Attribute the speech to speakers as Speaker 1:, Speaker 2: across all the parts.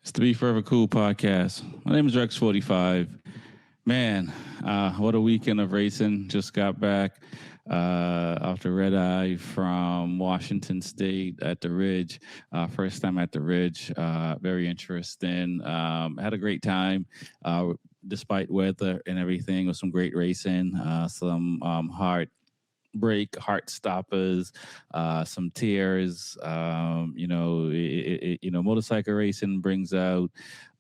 Speaker 1: It's the Be Forever Cool podcast. My name is Rex45. Man, what a weekend of racing. Just got back after red eye from Washington State at the Ridge. First time at the Ridge. Very interesting. Had a great time despite weather and everything. It was some great racing, some heart stoppers, some tears. Motorcycle racing brings out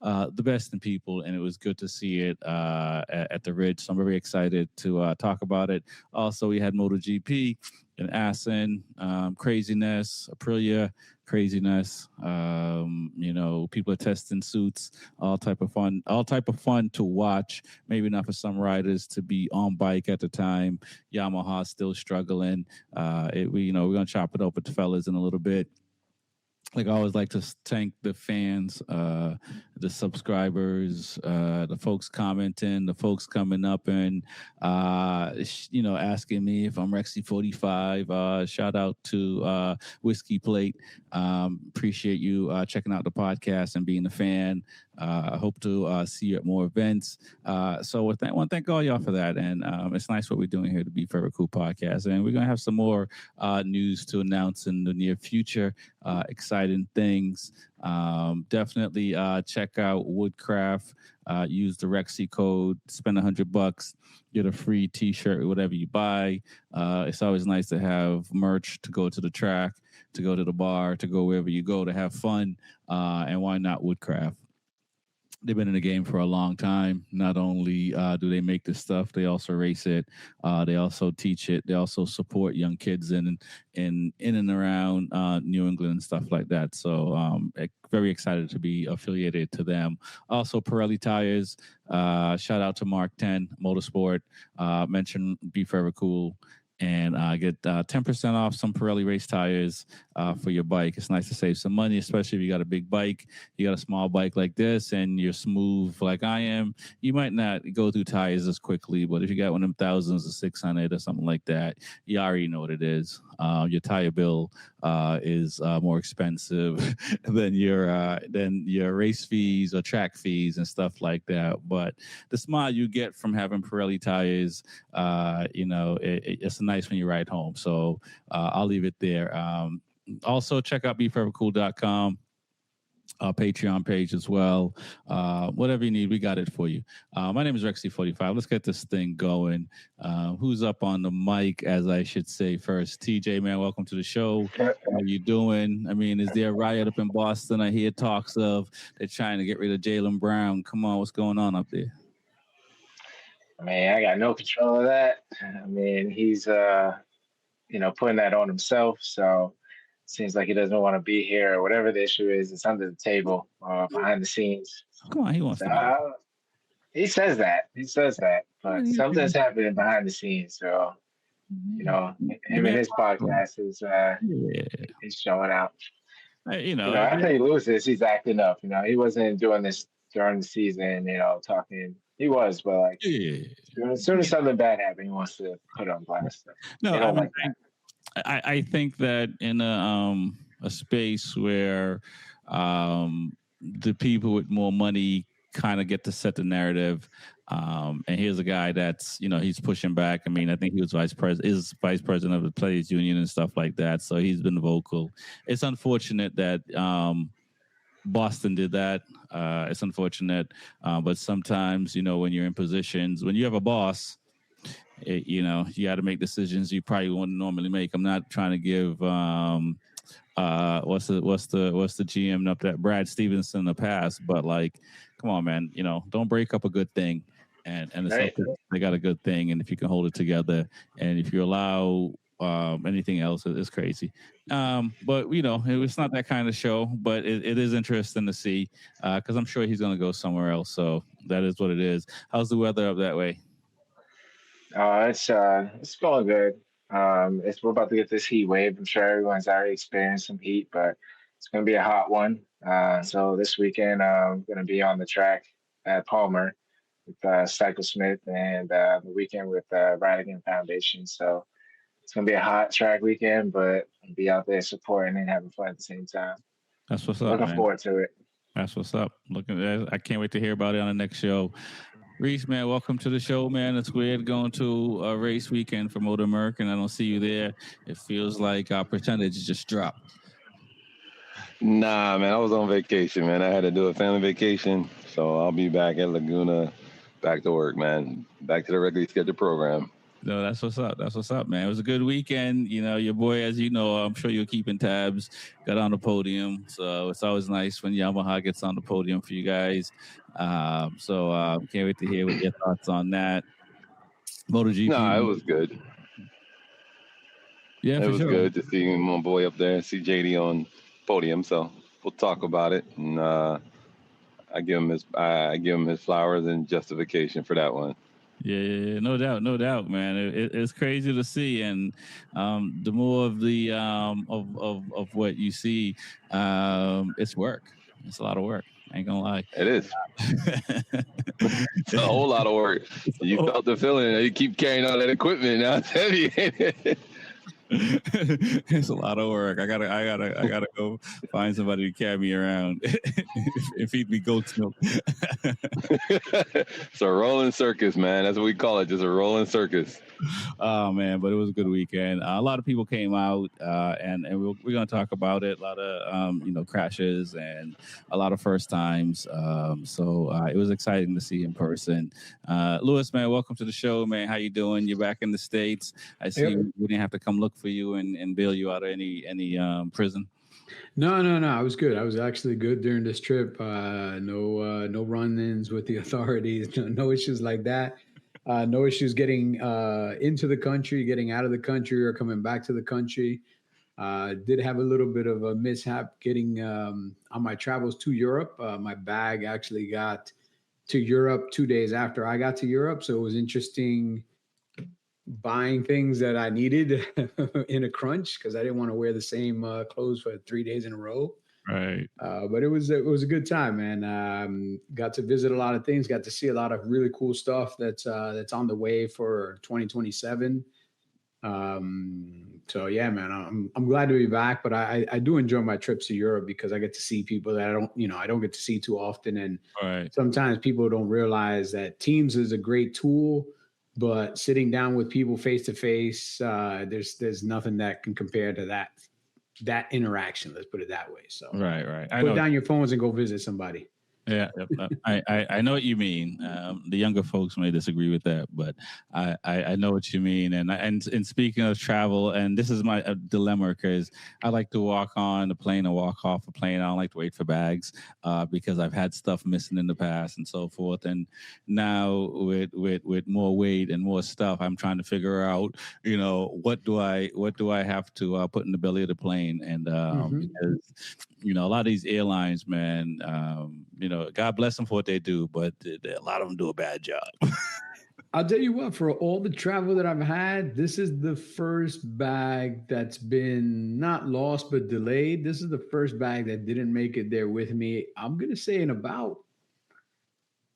Speaker 1: the best in people, and it was good to see it at the Ridge. So I'm very excited to talk about it. Also, we had MotoGP in Assen, craziness, Aprilia, craziness. People are testing suits, all type of fun to watch. Maybe not for some riders to be on bike at the time. Yamaha still struggling. We're gonna chop it up with the fellas in a little bit. Like I always like to thank the fans, the subscribers, the folks commenting, the folks coming up and asking me if I'm Rexy45. Shout out to Whiskey Plate. Appreciate you checking out the podcast and being a fan. I hope to see you at more events. So with that, I want to thank all y'all for that. And it's nice what we're doing here to Be Forever Cool podcast. And we're gonna have some more news to announce in the near future. Exciting things. Definitely check out Woodcraft. Use the Rexy code. Spend $100. Get a free T-shirt or whatever you buy. It's always nice to have merch to go to the track, to go to the bar, to go wherever you go to have fun. And why not Woodcraft? They've been in the game for a long time. Not only do they make this stuff, they also race it. They also teach it. They also support young kids in and around New England and stuff like that. So very excited to be affiliated to them. Also, Pirelli tires. Shout out to Mark 10 Motorsport. Mention Be Forever Cool. And get 10% off some Pirelli race tires for your bike. It's nice to save some money, especially if you got a big bike. You got a small bike like this and you're smooth like I am. You might not go through tires as quickly, but if you got one of them thousands or 600 or something like that, you already know what it is. Your tire bill is more expensive than your race fees or track fees and stuff like that. But the smile you get from having Pirelli tires, it's nice when you ride home. So I'll leave it there. Also, check out BeForeverCool.com. Our Patreon page as well. Whatever you need, we got it for you. My name is Rexy45. Let's get this thing going. Who's up on the mic, as I should say first? TJ, man, welcome to the show. How you doing? I mean, is there a riot up in Boston? I hear talks of they're trying to get rid of Jaylen Brown. Come on, what's going on up there?
Speaker 2: Man, I got no control of that. I mean, he's putting that on himself. So seems like he doesn't want to be here or whatever the issue is. It's under the table, behind the scenes.
Speaker 1: Come on, he wants to.
Speaker 2: He says that. But something's happening behind the scenes. So, him and his podcast is showing out. After he loses, he's acting up. He wasn't doing this during the season, talking. He was, but as soon as something bad happened, he wants to put on blast.
Speaker 1: No, I think that in a space where the people with more money kind of get to set the narrative, and here's a guy that's he's pushing back. I mean, I think he was vice president of the Players Union and stuff like that. So he's been vocal. It's unfortunate that Boston did that. It's unfortunate, but sometimes when you're in positions, when you have a boss, you got to make decisions you probably wouldn't normally make. I'm not trying to give what's the GM up that Brad Stevenson the pass, but come on, man, don't break up a good thing, and right. They got a good thing, and if you can hold it together, and if you allow anything else, it's crazy. But it's not that kind of show, but it is interesting to see because I'm sure he's going to go somewhere else. So that is what it is. How's the weather up that way?
Speaker 2: It's going good. We're about to get this heat wave. I'm sure everyone's already experienced some heat, but it's going to be a hot one. So this weekend, I'm going to be on the track at Palmer with Cycle Smith, and the weekend with Radigan Foundation. So it's going to be a hot track weekend, but I'll be out there supporting and having fun at the same time.
Speaker 1: That's what's up.
Speaker 2: Looking forward to it.
Speaker 1: That's what's up. I can't wait to hear about it on the next show. Reese, man, welcome to the show, man. It's weird going to a race weekend for MotoAmerica, and I don't see you there. It feels like our percentage just dropped.
Speaker 3: Nah, man, I was on vacation, man. I had to do a family vacation, so I'll be back at Laguna, back to work, man. Back to the regularly scheduled program.
Speaker 1: No, that's what's up. That's what's up, man. It was a good weekend. You know, your boy, as you know, I'm sure you're keeping tabs, got on the podium. So it's always nice when Yamaha gets on the podium for you guys. Can't wait to hear what your thoughts on that. MotoGP.
Speaker 3: No, it was good.
Speaker 1: Yeah,
Speaker 3: it was good to see my boy up there, see JD on podium. So we'll talk about it, and I give him his flowers and justification for that one.
Speaker 1: Yeah, no doubt, man. It's crazy to see, and the more of the of what you see, it's work. It's a lot of work. I ain't gonna lie.
Speaker 3: It is. It's a whole lot of work. You felt the feeling. You keep carrying all that equipment. Now it's heavy.
Speaker 1: It's a lot of work. I gotta go find somebody to carry me around and feed me goat's milk.
Speaker 3: It's a rolling circus, man. That's what we call it. Just a rolling circus.
Speaker 1: Oh man, but it was a good weekend. A lot of people came out, and we're gonna talk about it. A lot of crashes and a lot of first times. It was exciting to see in person. Lewis, man, welcome to the show, man. How you doing? You're back in the States. I see we didn't have to come look for you and bail you out of any prison.
Speaker 4: No. I was good. I was actually good during this trip. No run-ins with the authorities. No issues like that. No issues getting into the country, getting out of the country, or coming back to the country. Did have a little bit of a mishap getting on my travels to Europe. My bag actually got to Europe 2 days after I got to Europe, so it was interesting buying things that I needed in a crunch because I didn't want to wear the same clothes for 3 days in a row.
Speaker 1: Right.
Speaker 4: But it was a good time, man. Got to visit a lot of things, got to see a lot of really cool stuff that's on the way for 2027. So yeah, man, I'm glad to be back, but I do enjoy my trips to Europe because I get to see people that I don't get to see too often. And sometimes people don't realize that Teams is a great tool, but sitting down with people face to face, there's nothing that can compare to that interaction. Let's put it that way. So
Speaker 1: right.
Speaker 4: Put down your phones and go visit somebody.
Speaker 1: Yeah, I know what you mean. The younger folks may disagree with that, but I know what you mean. And speaking of travel, and this is my dilemma because I like to walk on the plane and walk off the plane. I don't like to wait for bags because I've had stuff missing in the past and so forth. And now with more weight and more stuff, I'm trying to figure out, what do I have to put in the belly of the plane? And because a lot of these airlines, man, God bless them for what they do, but a lot of them do a bad job.
Speaker 4: I'll tell you what, for all the travel that I've had, this is the first bag that's been not lost, but delayed. This is the first bag that didn't make it there with me. I'm going to say in about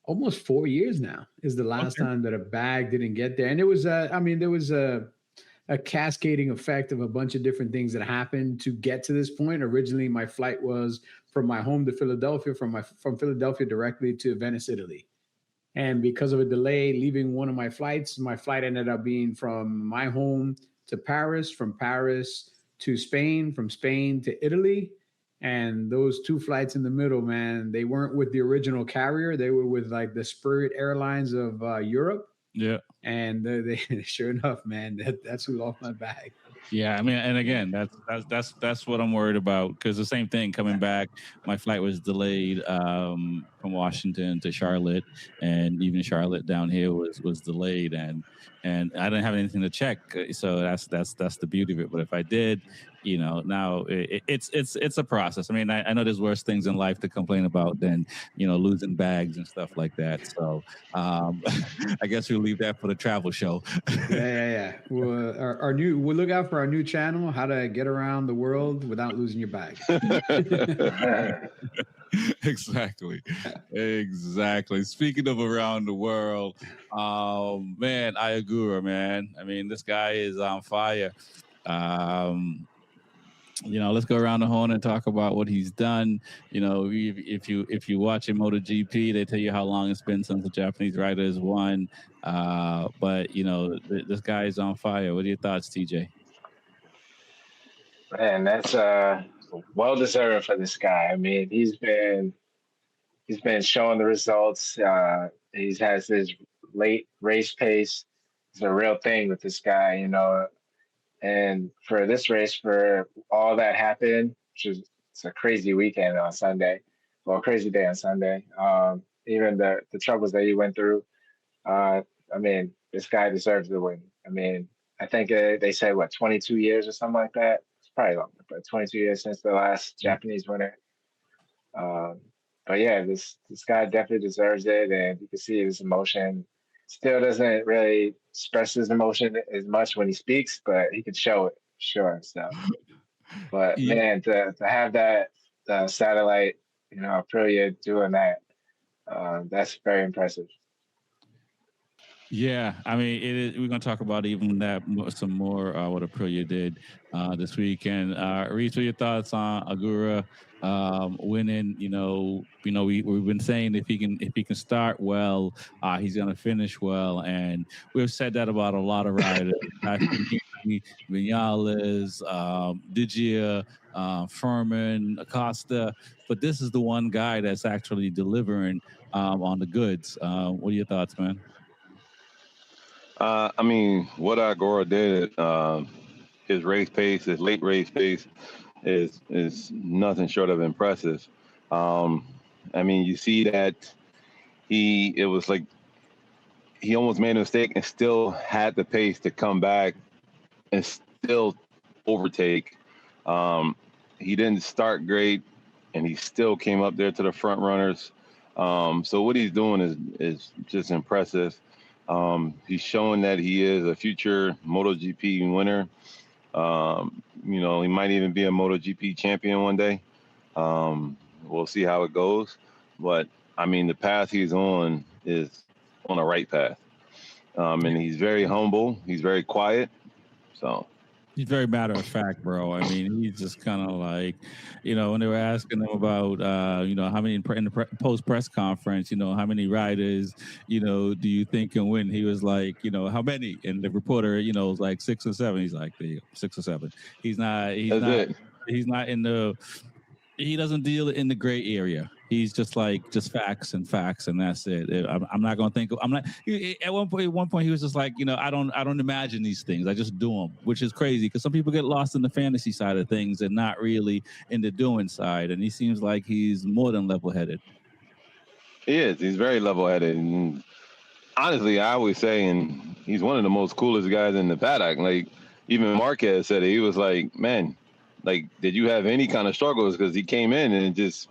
Speaker 4: almost 4 years now is the last time that a bag didn't get there. And it was, there was a cascading effect of a bunch of different things that happened to get to this point. Originally, my flight was from my home to Philadelphia, from Philadelphia directly to Venice, Italy. And because of a delay leaving one of my flight ended up being from my home to Paris, from Paris to Spain, from Spain to Italy. And those two flights in the middle, man, they weren't with the original carrier. They were with like the Spirit Airlines of Europe.
Speaker 1: Yeah.
Speaker 4: And they sure enough, man, that's who lost my bag.
Speaker 1: Yeah, I mean, and again, that's what I'm worried about because the same thing coming back. My flight was delayed from Washington to Charlotte, and even Charlotte down here was delayed, and I didn't have anything to check. So that's the beauty of it. But if I did, now it's a process. I mean, I know there's worse things in life to complain about than losing bags and stuff like that. So I guess we'll leave that for the travel show.
Speaker 4: Yeah. Well, we'll look out for our new channel, how to get around the world without losing your bag.
Speaker 1: Exactly. Speaking of around the world, man, Ayagura, man. I mean, this guy is on fire. let's go around the horn and talk about what he's done. If you watch in MotoGP, they tell you how long it's been since the Japanese rider has won. But this guy is on fire. What are your thoughts, TJ?
Speaker 2: Man, that's well deserved for this guy. I mean, he's been showing the results. He has his late race pace. It's a real thing with this guy, And for this race, for all that happened, it's a crazy weekend on Sunday, well, a crazy day on Sunday. Even the troubles that he went through. I mean, this guy deserves the win. I mean, I think they said 22 years or something like that. It's probably longer, but 22 years since the last Japanese winner. But yeah, this guy definitely deserves it, and you can see his emotion. Still doesn't really express his emotion as much when he speaks, but he can show it, sure. So, but man, to have that satellite, Aprilia doing that, that's very impressive.
Speaker 1: Yeah, I mean, we're going to talk about even that some more what Aprilia did this weekend. Reese, what are your thoughts on Agura winning? We've been saying if he can start well, he's going to finish well, and we've said that about a lot of riders. Vinales, Digia, Furman, Acosta, but this is the one guy that's actually delivering on the goods. What are your thoughts, man?
Speaker 3: I mean, what Agora did, his race pace, his late race pace, is nothing short of impressive. I mean, you see that it was like he almost made a mistake and still had the pace to come back and still overtake. He didn't start great, and he still came up there to the front runners. So what he's doing is just impressive. He's showing that he is a future MotoGP winner. He might even be a MotoGP champion one day. We'll see how it goes. But, I mean, the path he's on is on the right path. And he's very humble. He's very quiet. So
Speaker 1: he's very matter of fact, bro. I mean, he's just kind of like, when they were asking him about, how many in the post press conference, how many riders, do you think can win? He was like, how many? And the reporter, was like 6 or 7. He's like, there you go, 6 or 7. He's not in the. He doesn't deal in the gray area. He's just facts, and that's it. I'm not going to think. I'm not. At one point, he was just like, I don't imagine these things. I just do them, which is crazy because some people get lost in the fantasy side of things and not really in the doing side. And he seems like he's more than level-headed.
Speaker 3: He is. He's very level-headed. And honestly, I always say, and he's one of the most coolest guys in the paddock. Like even Marquez said it. He was like, man. Like, did you have any kind of struggles? Because he came in and just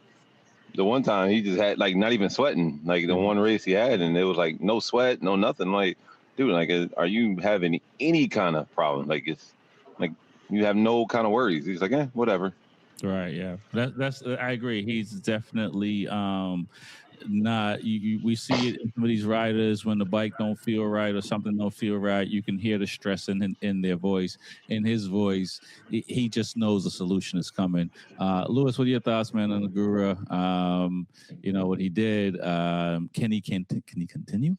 Speaker 3: the one time he just had like not even sweating. Like the one race he had, and it was like no sweat, no nothing. Like, dude, like, are you having any kind of problem? Like, it's like you have no kind of worries. He's like, whatever.
Speaker 1: Right. Yeah. That's. I agree. He's definitely not. We see it in some of these riders when the bike don't feel right or something don't feel right. You can hear the stress in their voice, in his voice. He just knows the solution is coming. Lewis, what are your thoughts, man, on Agura? What he did. Can he continue?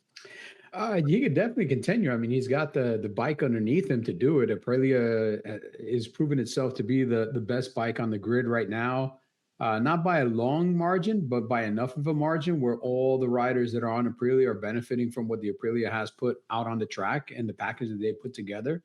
Speaker 4: He could definitely continue. I mean, he's got the bike underneath him to do it. Aprilia is proving itself to be the best bike on the grid right now. Not by a long margin, but by enough of a margin where all the riders that are on Aprilia are benefiting from what the Aprilia has put out on the track and the package that they put together.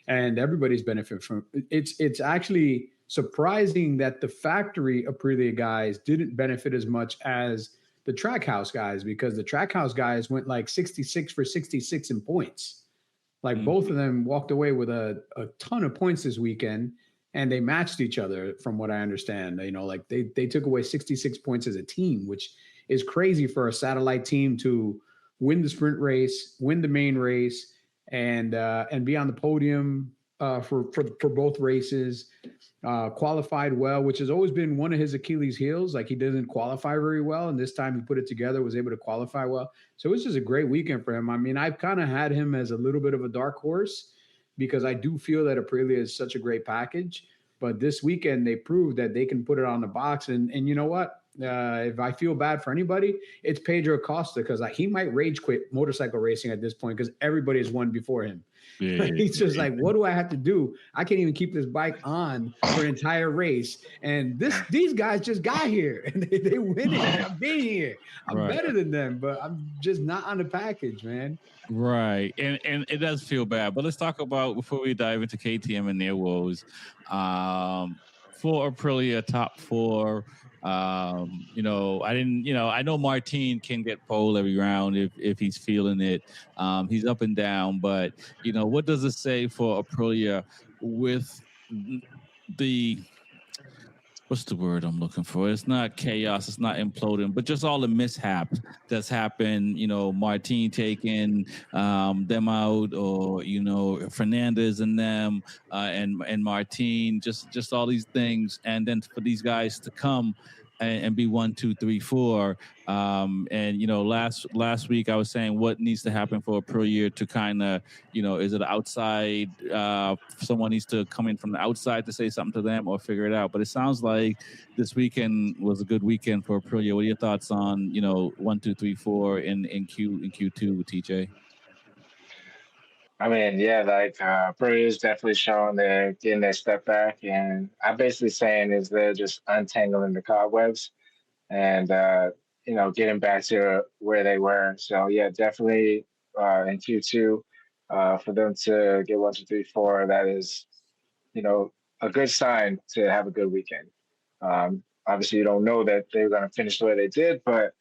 Speaker 4: And everybody's benefiting from it. It's actually surprising that the factory Aprilia guys didn't benefit as much as the Trackhouse guys, because the Trackhouse guys went like 66 for 66 in points. Like both of them walked away with a ton of points this weekend, and they matched each other from what I understand. Like they took away 66 points as a team, which is crazy for a satellite team to win the sprint race, win the main race, and be on the podium for both races. Qualified well, which has always been one of his Achilles heels. Like he doesn't qualify very well, and this time he put it together, was able to qualify well. So it was just a great weekend for him. I mean, I've kind of had him as a little bit of a dark horse because I do feel that Aprilia is such a great package. But this weekend, they proved that they can put it on the box. And you know what? If I feel bad for anybody, it's Pedro Acosta, because he might rage quit motorcycle racing at this point because everybody has won before him. Yeah, he's just like, what do I have to do? I can't even keep this bike on for an entire race. And these guys just got here and they winning. I've been here. I'm better than them, but I'm just not on the package, man.
Speaker 1: Right. And it does feel bad. But let's talk about, before we dive into KTM and their woes, for Aprilia top 4, I know Martin can get pole every round if he's feeling it. He's up and down, but what does it say for Aprilia with the, what's the word I'm looking for? It's not chaos, it's not imploding, but just all the mishaps that's happened. Martin taking them out, or Fernandez and them, and Martin, just all these things, and then for these guys to come and be 1, 2, 3, 4. Last week I was saying what needs to happen for Aprilia to kind of, is it outside? Someone needs to come in from the outside to say something to them or figure it out. But it sounds like this weekend was a good weekend for Aprilia. What are your thoughts on 1, 2, 3, 4 in Q2 with TJ?
Speaker 2: I mean, yeah, Aprilia is definitely showing they're getting their step back, and I'm basically saying is they're just untangling the cobwebs and getting back to where they were. So yeah, definitely in Q2 for them to get 1, 2, 3, 4, that is a good sign to have a good weekend. Obviously, you don't know that they're going to finish the way they did, but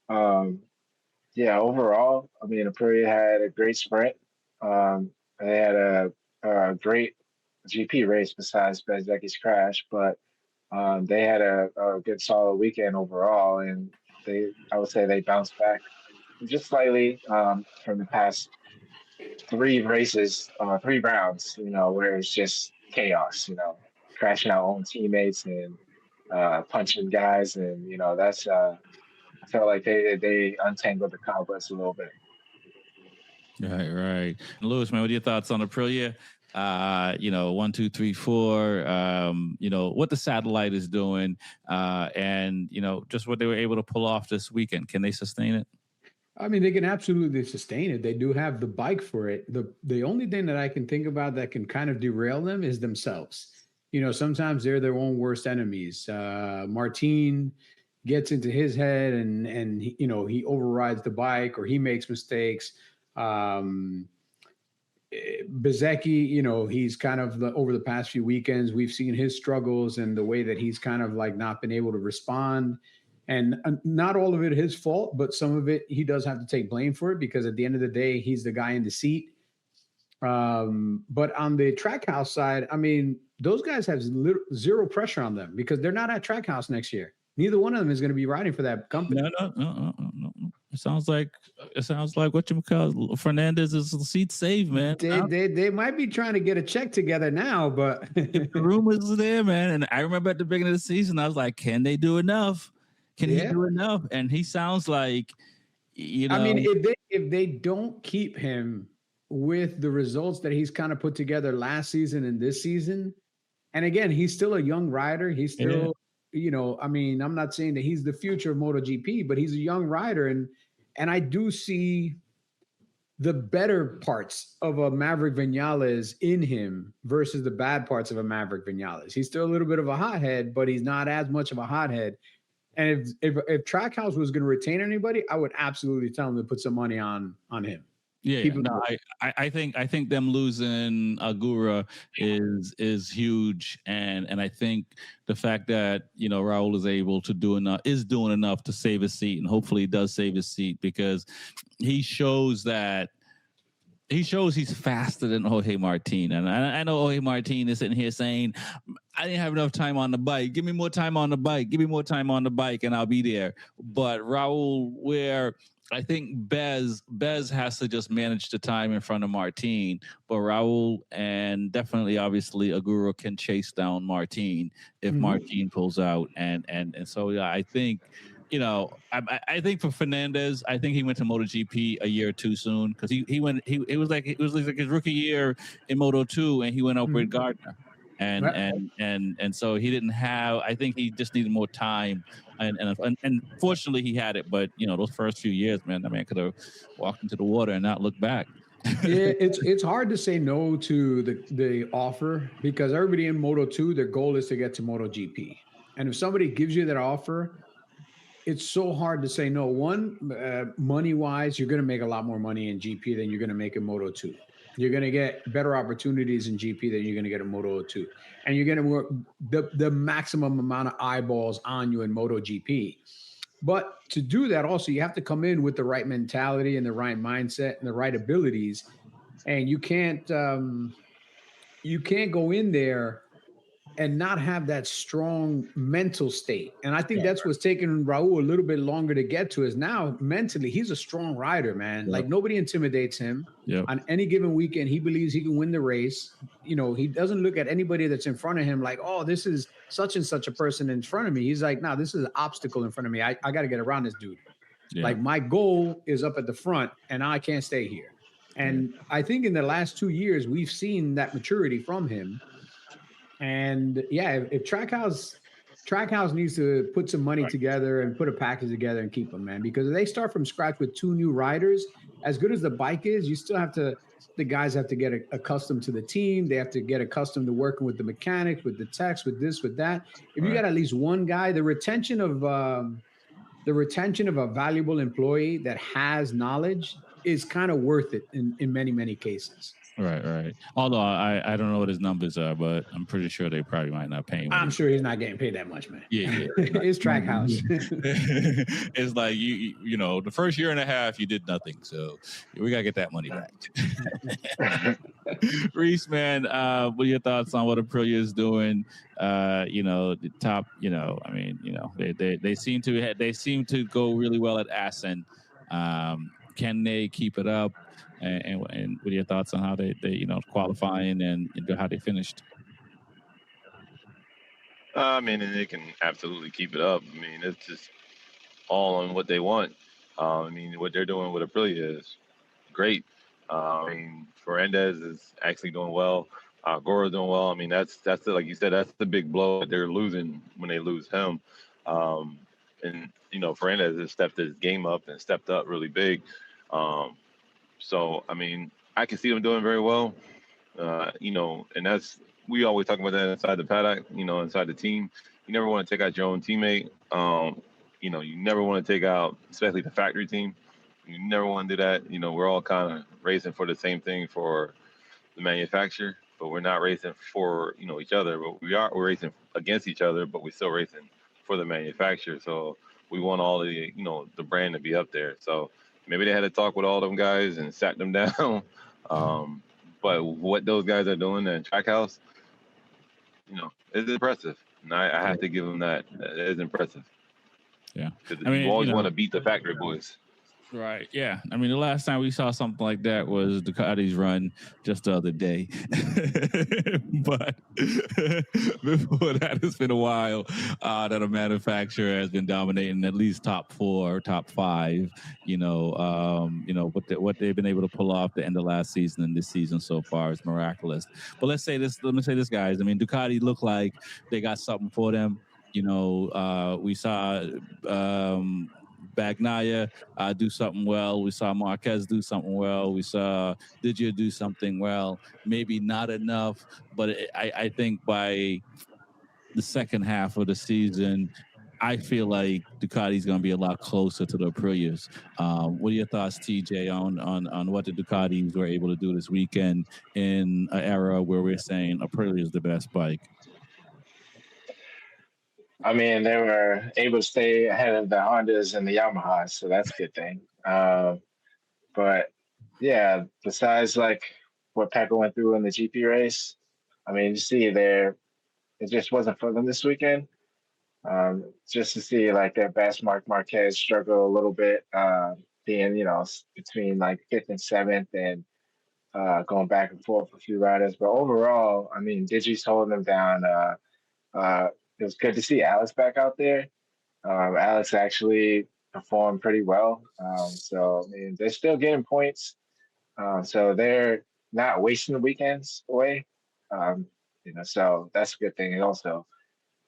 Speaker 2: yeah, overall, I mean, Aprilia had a great sprint. They had a great GP race besides Bezecki's crash, but they had a good solid weekend overall, and I would say they bounced back just slightly from the past 3 races, 3 rounds, where it's just chaos, crashing out own teammates and punching guys, and that's I felt like they untangled the cobwebs a little bit.
Speaker 1: Right. Lewis, man, what are your thoughts on Aprilia? 1, 2, 3, 4. What the satellite is doing, and just what they were able to pull off this weekend. Can they sustain it?
Speaker 4: I mean, they can absolutely sustain it. They do have the bike for it. The only thing that I can think about that can kind of derail them is themselves. Sometimes they're their own worst enemies. Martin gets into his head and he overrides the bike, or he makes mistakes. Bezecki, he's kind of over the past few weekends, we've seen his struggles and the way that he's kind of like not been able to respond. And not all of it his fault, but some of it he does have to take blame for it, because at the end of the day, he's the guy in the seat. But on the Trackhouse side, I mean, those guys have zero pressure on them because they're not at Trackhouse next year. Neither one of them is going to be riding for that company.
Speaker 1: No. It sounds like what Fernandez is the seat saved, man.
Speaker 4: They might be trying to get a check together now, but
Speaker 1: the rumors are there, man. And I remember at the beginning of the season, I was like, can they do enough? Can he do enough? And he sounds like,
Speaker 4: I mean, if they don't keep him with the results that he's kind of put together last season and this season, and again, he's still a young rider. He's still, I mean, I'm not saying that he's the future of MotoGP, but he's a young rider, and I do see the better parts of a Maverick Vinales in him versus the bad parts of a Maverick Vinales. He's still a little bit of a hothead, but he's not as much of a hothead. And if Trackhouse was going to retain anybody, I would absolutely tell him to put some money on him.
Speaker 1: I think them losing Agura is huge, and I think the fact that Raul is able to doing enough to save his seat, and hopefully he does save his seat, because he shows he's faster than Jorge Martin. And I know Jorge Martin is sitting here saying, I didn't have enough time on the bike. Give me more time on the bike. Give me more time on the bike and I'll be there. But Raul, where I think Bez has to just manage the time in front of Martin, but Raul and definitely, obviously, Aguro can chase down Martin if Martin pulls out. And so, yeah, I think, I think for Fernandez, I think he went to MotoGP a year too soon, because it was like his rookie year in Moto2, and he went up with Gardner. and so he didn't have. I think he just needed more time, and fortunately he had it. But those first few years, man, that man could have walked into the water and not looked back.
Speaker 4: It's hard to say no to the offer because everybody in Moto2, their goal is to get to MotoGP, and if somebody gives you that offer, it's so hard to say no. One, money wise, you're going to make a lot more money in GP than you're going to make in Moto2. You're going to get better opportunities in GP than you're going to get in Moto2, and you're going to work the maximum amount of eyeballs on you in MotoGP. But to do that, also, you have to come in with the right mentality and the right mindset and the right abilities. And you can't go in there and not have that strong mental state. And I think that's what's taking Raul a little bit longer to get to is now mentally, he's a strong rider, man. Yep. Like nobody intimidates him.
Speaker 1: Yep.
Speaker 4: On any given weekend, he believes he can win the race. He doesn't look at anybody that's in front of him like, oh, this is such and such a person in front of me. He's like, no, this is an obstacle in front of me. I got to get around this dude. Yeah. Like my goal is up at the front and I can't stay here. And I think in the last 2 years, we've seen that maturity from him. And if Trackhouse needs to put some money together and put a package together and keep them, man, because if they start from scratch with 2 new riders, as good as the bike is, you still have to, the guys have to get accustomed to the team. They have to get accustomed to working with the mechanics, with the techs, with this, with that. If you got at least one guy, the retention of a valuable employee that has knowledge is kind of worth it in many, many cases.
Speaker 1: Right. Although I don't know what his numbers are, but I'm pretty sure they probably might not pay him.
Speaker 4: I'm sure he's not getting paid that much, man.
Speaker 1: Yeah.
Speaker 4: It's Trackhouse.
Speaker 1: It's like you know, the first year and a half you did nothing, so we gotta get that money back. Reese, man, what are your thoughts on what Aprilia is doing? The top. They seem to go really well at Assen. Can they keep it up? And what are your thoughts on how they qualifying and how they finished?
Speaker 3: And they can absolutely keep it up. It's just all on what they want. What they're doing with Aprilia is great. Ferrandez is actually doing well. Gora's doing well. That's like you said, that's the big blow that they're losing when they lose him. Ferrandez has stepped his game up and stepped up really big. So, I can see them doing very well, and that's, we always talk about that inside the paddock, inside the team. You never want to take out your own teammate. You never want to take out, especially the factory team. You never want to do that. We're all kind of racing for the same thing for the manufacturer, but we're not racing for, each other. But we're racing against each other, but we're still racing for the manufacturer. So we want all the, the brand to be up there. So maybe they had to talk with all them guys and sat them down. But what those guys are doing at Trackhouse, is impressive. And I have to give them that. It is impressive.
Speaker 1: Yeah.
Speaker 3: Because you always want to beat the factory boys.
Speaker 1: Right. Yeah. The last time we saw something like that was Ducati's run just the other day. But before that, it's been a while that a manufacturer has been dominating at least top 4, top 5. What they've been able to pull off the end of last season and this season so far is miraculous. But let me say this, guys. Ducati look like they got something for them. We saw Bagnaia do something well. We saw Marquez do something well. We saw Didier do something well. Maybe not enough, but I think by the second half of the season, I feel like Ducati's going to be a lot closer to the Aprilias. What are your thoughts, TJ, on what the Ducatis were able to do this weekend in an era where we're saying Aprilia is the best bike?
Speaker 2: They were able to stay ahead of the Hondas and the Yamahas, so that's a good thing. But yeah, besides like what Pecco went through in the GP race, you see there, it just wasn't for them this weekend. Just to see like their best Marc Marquez struggle a little bit, being between like 5th and 7th and going back and forth with a few riders. But overall, Digi's holding them down. It was good to see Alex back out there. Alex actually performed pretty well. So they're still getting points. So they're not wasting the weekends away. So that's a good thing also.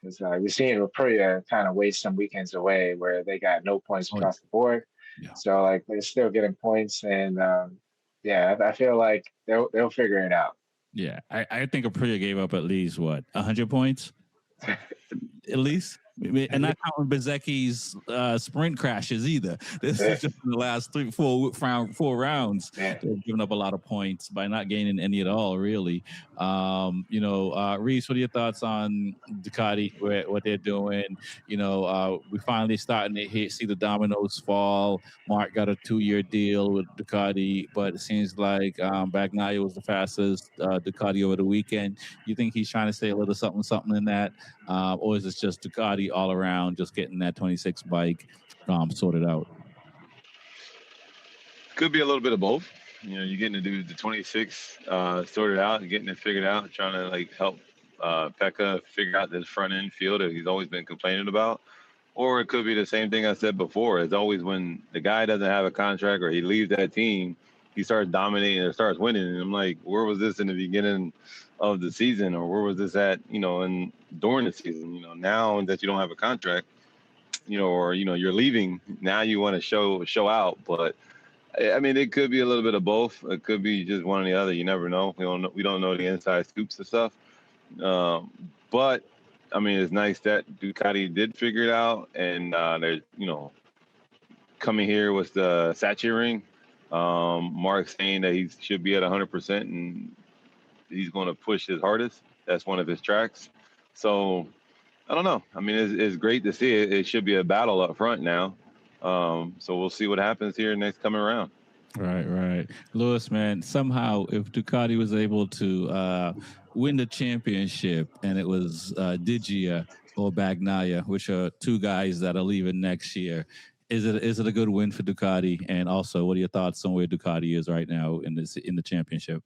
Speaker 2: Because we're seeing Aprilia kind of waste some weekends away where they got no points across the board.
Speaker 1: Yeah.
Speaker 2: So like they're still getting points, and I feel like they'll figure it out.
Speaker 1: Yeah, I think Aprilia gave up at least 100 points, at least. And not counting Bezecchi's sprint crashes either. This is just the last four rounds.
Speaker 2: Yeah.
Speaker 1: They've given up a lot of points by not gaining any at all, really. Reese, what are your thoughts on Ducati, what they're doing? We finally starting to see the dominoes fall. Mark got a 2-year deal with Ducati, but it seems like Bagnaia was the fastest Ducati over the weekend. You think he's trying to say a little something in that? Or is it just Ducati all around, just getting that 26 bike sorted out?
Speaker 3: Could be a little bit of both. You're getting to do the 26 sorted out and getting it figured out, trying to help Pekka figure out this front end field that he's always been complaining about. Or it could be the same thing I said before. It's always when the guy doesn't have a contract or he leaves that team, he starts dominating or starts winning. And I'm like, where was this in the beginning of the season, or where was this at, during the season? Now that you don't have a contract, or you're leaving, now you want to show out. But I mean, it could be a little bit of both. It could be just one or the other. You never know. We don't know the inside scoops and stuff. But I mean, it's nice that Ducati did figure it out, and they're coming here with the Sachi ring. Mark saying that he should be at 100%, and he's going to push his hardest. That's one of his tracks. So I don't know. I mean, it's great to see it. It should be a battle up front now. So we'll see what happens here next coming around.
Speaker 1: Right. Lewis, man, somehow if Ducati was able to win the championship and it was Digia or Bagnaia, which are two guys that are leaving next year, is it a good win for Ducati? And also, what are your thoughts on where Ducati is right now in the championship?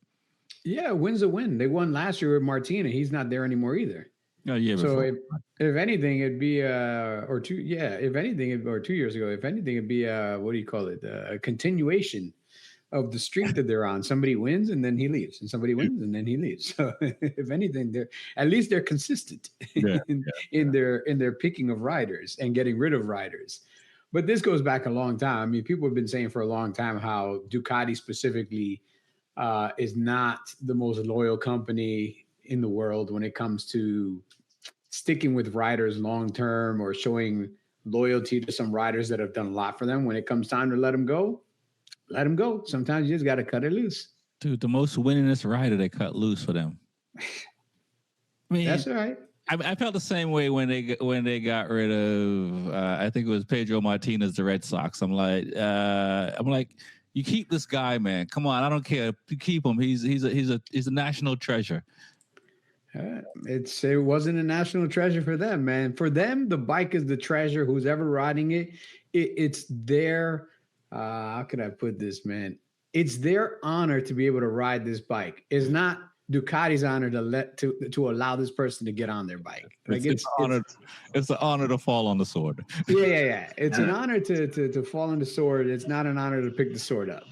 Speaker 4: Yeah, win's a win. They won last year with Martina. He's not there anymore either.
Speaker 1: Oh, yeah.
Speaker 4: So if anything, it'd be or 2 years ago, if anything, it'd be what do you call it? A continuation of the streak that they're on. Somebody wins and then he leaves, and somebody wins and then he leaves. So if anything, they're consistent in their picking of riders and getting rid of riders. But this goes back a long time. I mean, people have been saying for a long time how Ducati specifically is not the most loyal company in the world when it comes to sticking with riders long term or showing loyalty to some riders that have done a lot for them. When it comes time to let them go, let them go. Sometimes you just got to cut it loose.
Speaker 1: Dude, the most winningest rider they cut loose for them. I mean,
Speaker 4: that's all right.
Speaker 1: I felt the same way when they got rid of I think it was Pedro Martinez, the Red Sox. I'm like, you keep this guy, man. Come on, I don't care. You keep him. He's a national treasure.
Speaker 4: It wasn't a national treasure for them, man. For them, the bike is the treasure. Who's ever riding it, it's their how can I put this, man? It's their honor to be able to ride this bike. It's not Ducati's honor to allow this person to get on their bike. Like it's
Speaker 1: an honor to fall on the sword.
Speaker 4: Yeah. It's an honor to fall on the sword. It's not an honor to pick the sword up.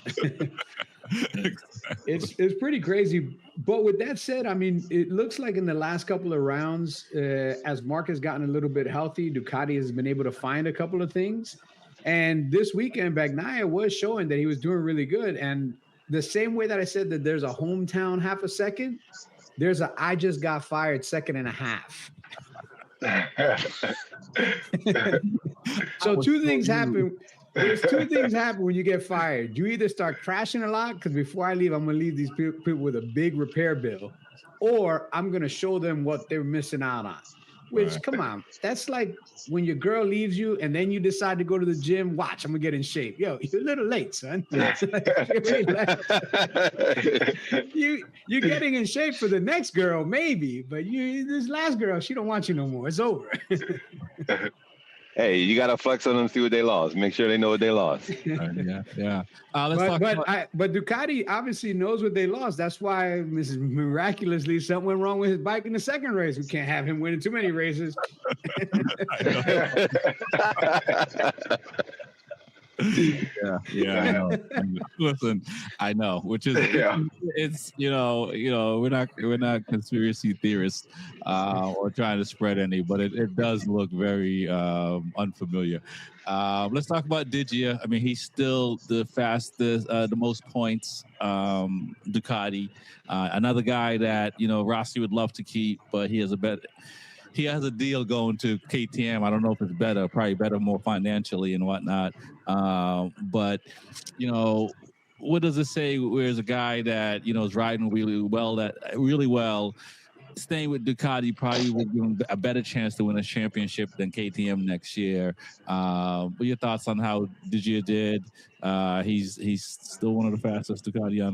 Speaker 4: It's pretty crazy. But with that said, I mean, it looks like in the last couple of rounds, as Mark has gotten a little bit healthy, Ducati has been able to find a couple of things. And this weekend, Bagnaia was showing that he was doing really good. And the same way that I said that there's a hometown half a second, there's a I just got fired second and a half. So two things happen. There's two things happen when you get fired. You either start crashing a lot, because before I leave, I'm going to leave these people with a big repair bill, or I'm going to show them what they're missing out on. Which, come on, that's like when your girl leaves you and then you decide to go to the gym. Watch, I'm going to get in shape. Yo, you're a little late, son. You're getting in shape for the next girl, maybe, but this last girl, she don't want you no more. It's over.
Speaker 3: Hey, you got to flex on them, see what they lost. Make sure they know what they lost.
Speaker 1: Yeah.
Speaker 4: But Ducati obviously knows what they lost. That's why miraculously something went wrong with his bike in the second race. We can't have him winning too many races.
Speaker 1: Yeah. I know. Listen, I know, which is it's we're not conspiracy theorists or trying to spread any, but it does look very unfamiliar. Let's talk about Digia. I mean, he's still the fastest, the most points. Ducati, another guy that Rossi would love to keep, but he has a deal going to KTM. I don't know if it's better, probably better more financially and whatnot. But what does it say? Where's a guy that is riding really well, staying with Ducati probably will give him a better chance to win a championship than KTM next year. What are your thoughts on how Digia did? He's still one of the fastest Ducati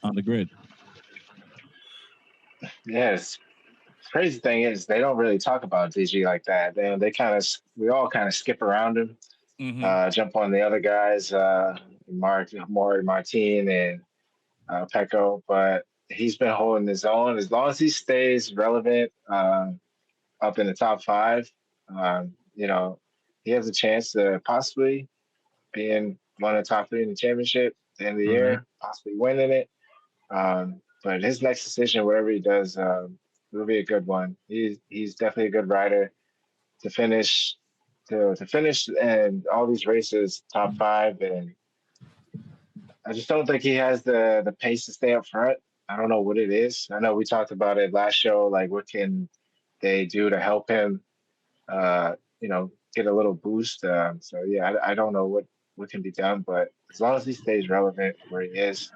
Speaker 1: on the grid.
Speaker 2: Yes. Crazy thing is they don't really talk about Digi like that. We all kind of skip around him, jump on the other guys, Maury Martin and Pecco, but he's been holding his own as long as he stays relevant up in the top five. He has a chance to possibly be in one of the top three in the championship at the end of the year, possibly winning it. But his next decision, whatever he does, will be a good one. He's definitely a good rider to finish and all these races top five, and I just don't think he has the pace to stay up front. I don't know what it is. I know we talked about it last show, like what can they do to help him get a little boost. I don't know what can be done, but as long as he stays relevant where he is,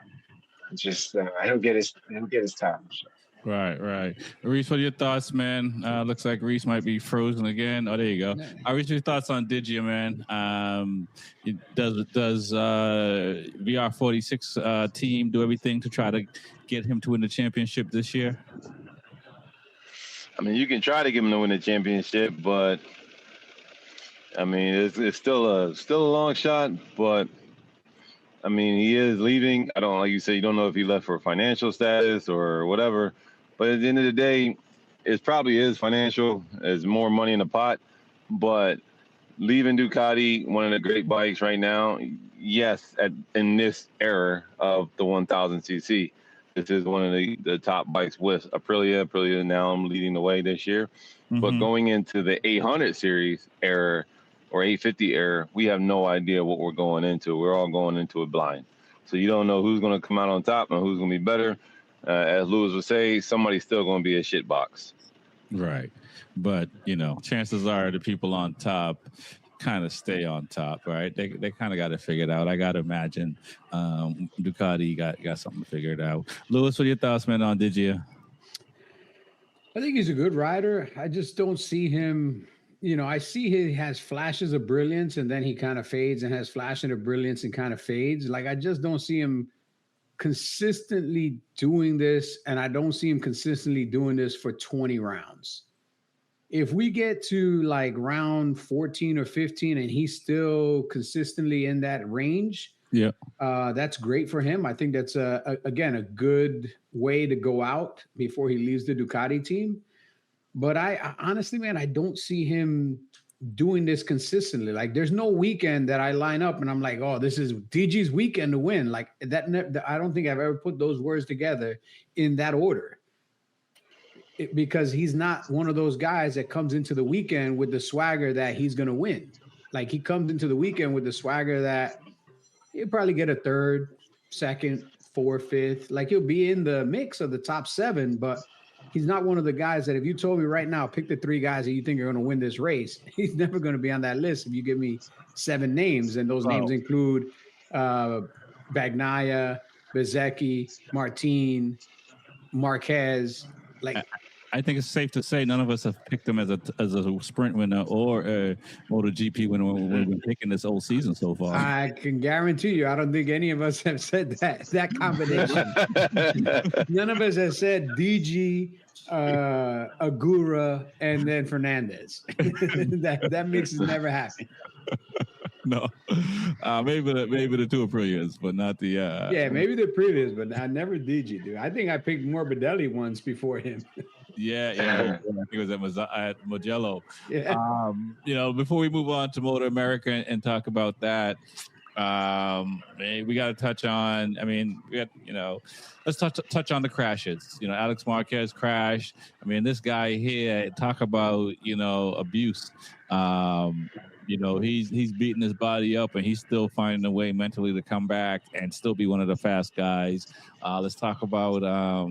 Speaker 2: just he'll get his time. Sure.
Speaker 1: Right. Reese, what are your thoughts, man? Looks like Reese might be frozen again. Oh, there you go. Reese, your thoughts on Digia, man? Does VR46 team do everything to try to get him to win the championship this year?
Speaker 3: I mean, you can try to get him to win the championship, but I mean, it's still a long shot. But I mean, he is leaving. Like you say, you don't know if he left for financial status or whatever. But at the end of the day, it probably is financial. There's more money in the pot. But leaving Ducati, one of the great bikes right now, yes, in this era of the 1000cc, this is one of the top bikes with Aprilia. Aprilia now I'm leading the way this year. But going into the 800 series era or 850 era, we have no idea what we're going into. We're all going into it blind. So you don't know who's going to come out on top and who's going to be better. As Lewis would say, somebody's still going to be a shit box.
Speaker 1: Right. But, chances are the people on top kind of stay on top, right? They kind of got it figured out. I got to imagine Ducati got something figured out. Lewis, what are your thoughts, man, on Digia?
Speaker 4: I think he's a good rider. I just don't see him. I see he has flashes of brilliance and then he kind of fades and has flashes of brilliance and kind of fades. Like, I just don't see him consistently doing this, and I don't see him consistently doing this for 20 rounds. If we get to like round 14 or 15 and he's still consistently in that range, that's great for him. I think that's again a good way to go out before he leaves the Ducati team. But I honestly, man, I don't see him doing this consistently. Like, there's no weekend that I line up and I'm like, oh, this is DG's weekend to win. Like that. I don't think I've ever put those words together in that order. Because he's not one of those guys that comes into the weekend with the swagger that he's going to win. Like, he comes into the weekend with the swagger that he'll probably get a third, second, fourth, fifth. Like, he'll be in the mix of the top 7, but he's not one of the guys that if you told me right now, pick the 3 guys that you think are going to win this race, he's never going to be on that list if you give me 7 names. And those names include Bagnaia, Bezzecchi, Martin, Marquez. Like,
Speaker 1: I think it's safe to say none of us have picked him as a sprint winner or a MotoGP winner when we've been picking this whole season so far.
Speaker 4: I can guarantee you, I don't think any of us have said that combination. None of us has said DG, Agura, and then Fernandez. that mix has never happened.
Speaker 1: No, maybe the 2 Aprilias, but not the.
Speaker 4: Maybe the Aprilias, but I never DG, dude. I think I picked Morbidelli once before him.
Speaker 1: Yeah. I think it was at Mugello.
Speaker 4: Yeah.
Speaker 1: Before we move on to MotoAmerica and talk about that, We got to touch on. I mean, let's touch on the crashes. Alex Marquez crashed. I mean, this guy here, talk about abuse. He's beating his body up, and he's still finding a way mentally to come back and still be one of the fast guys. Let's talk about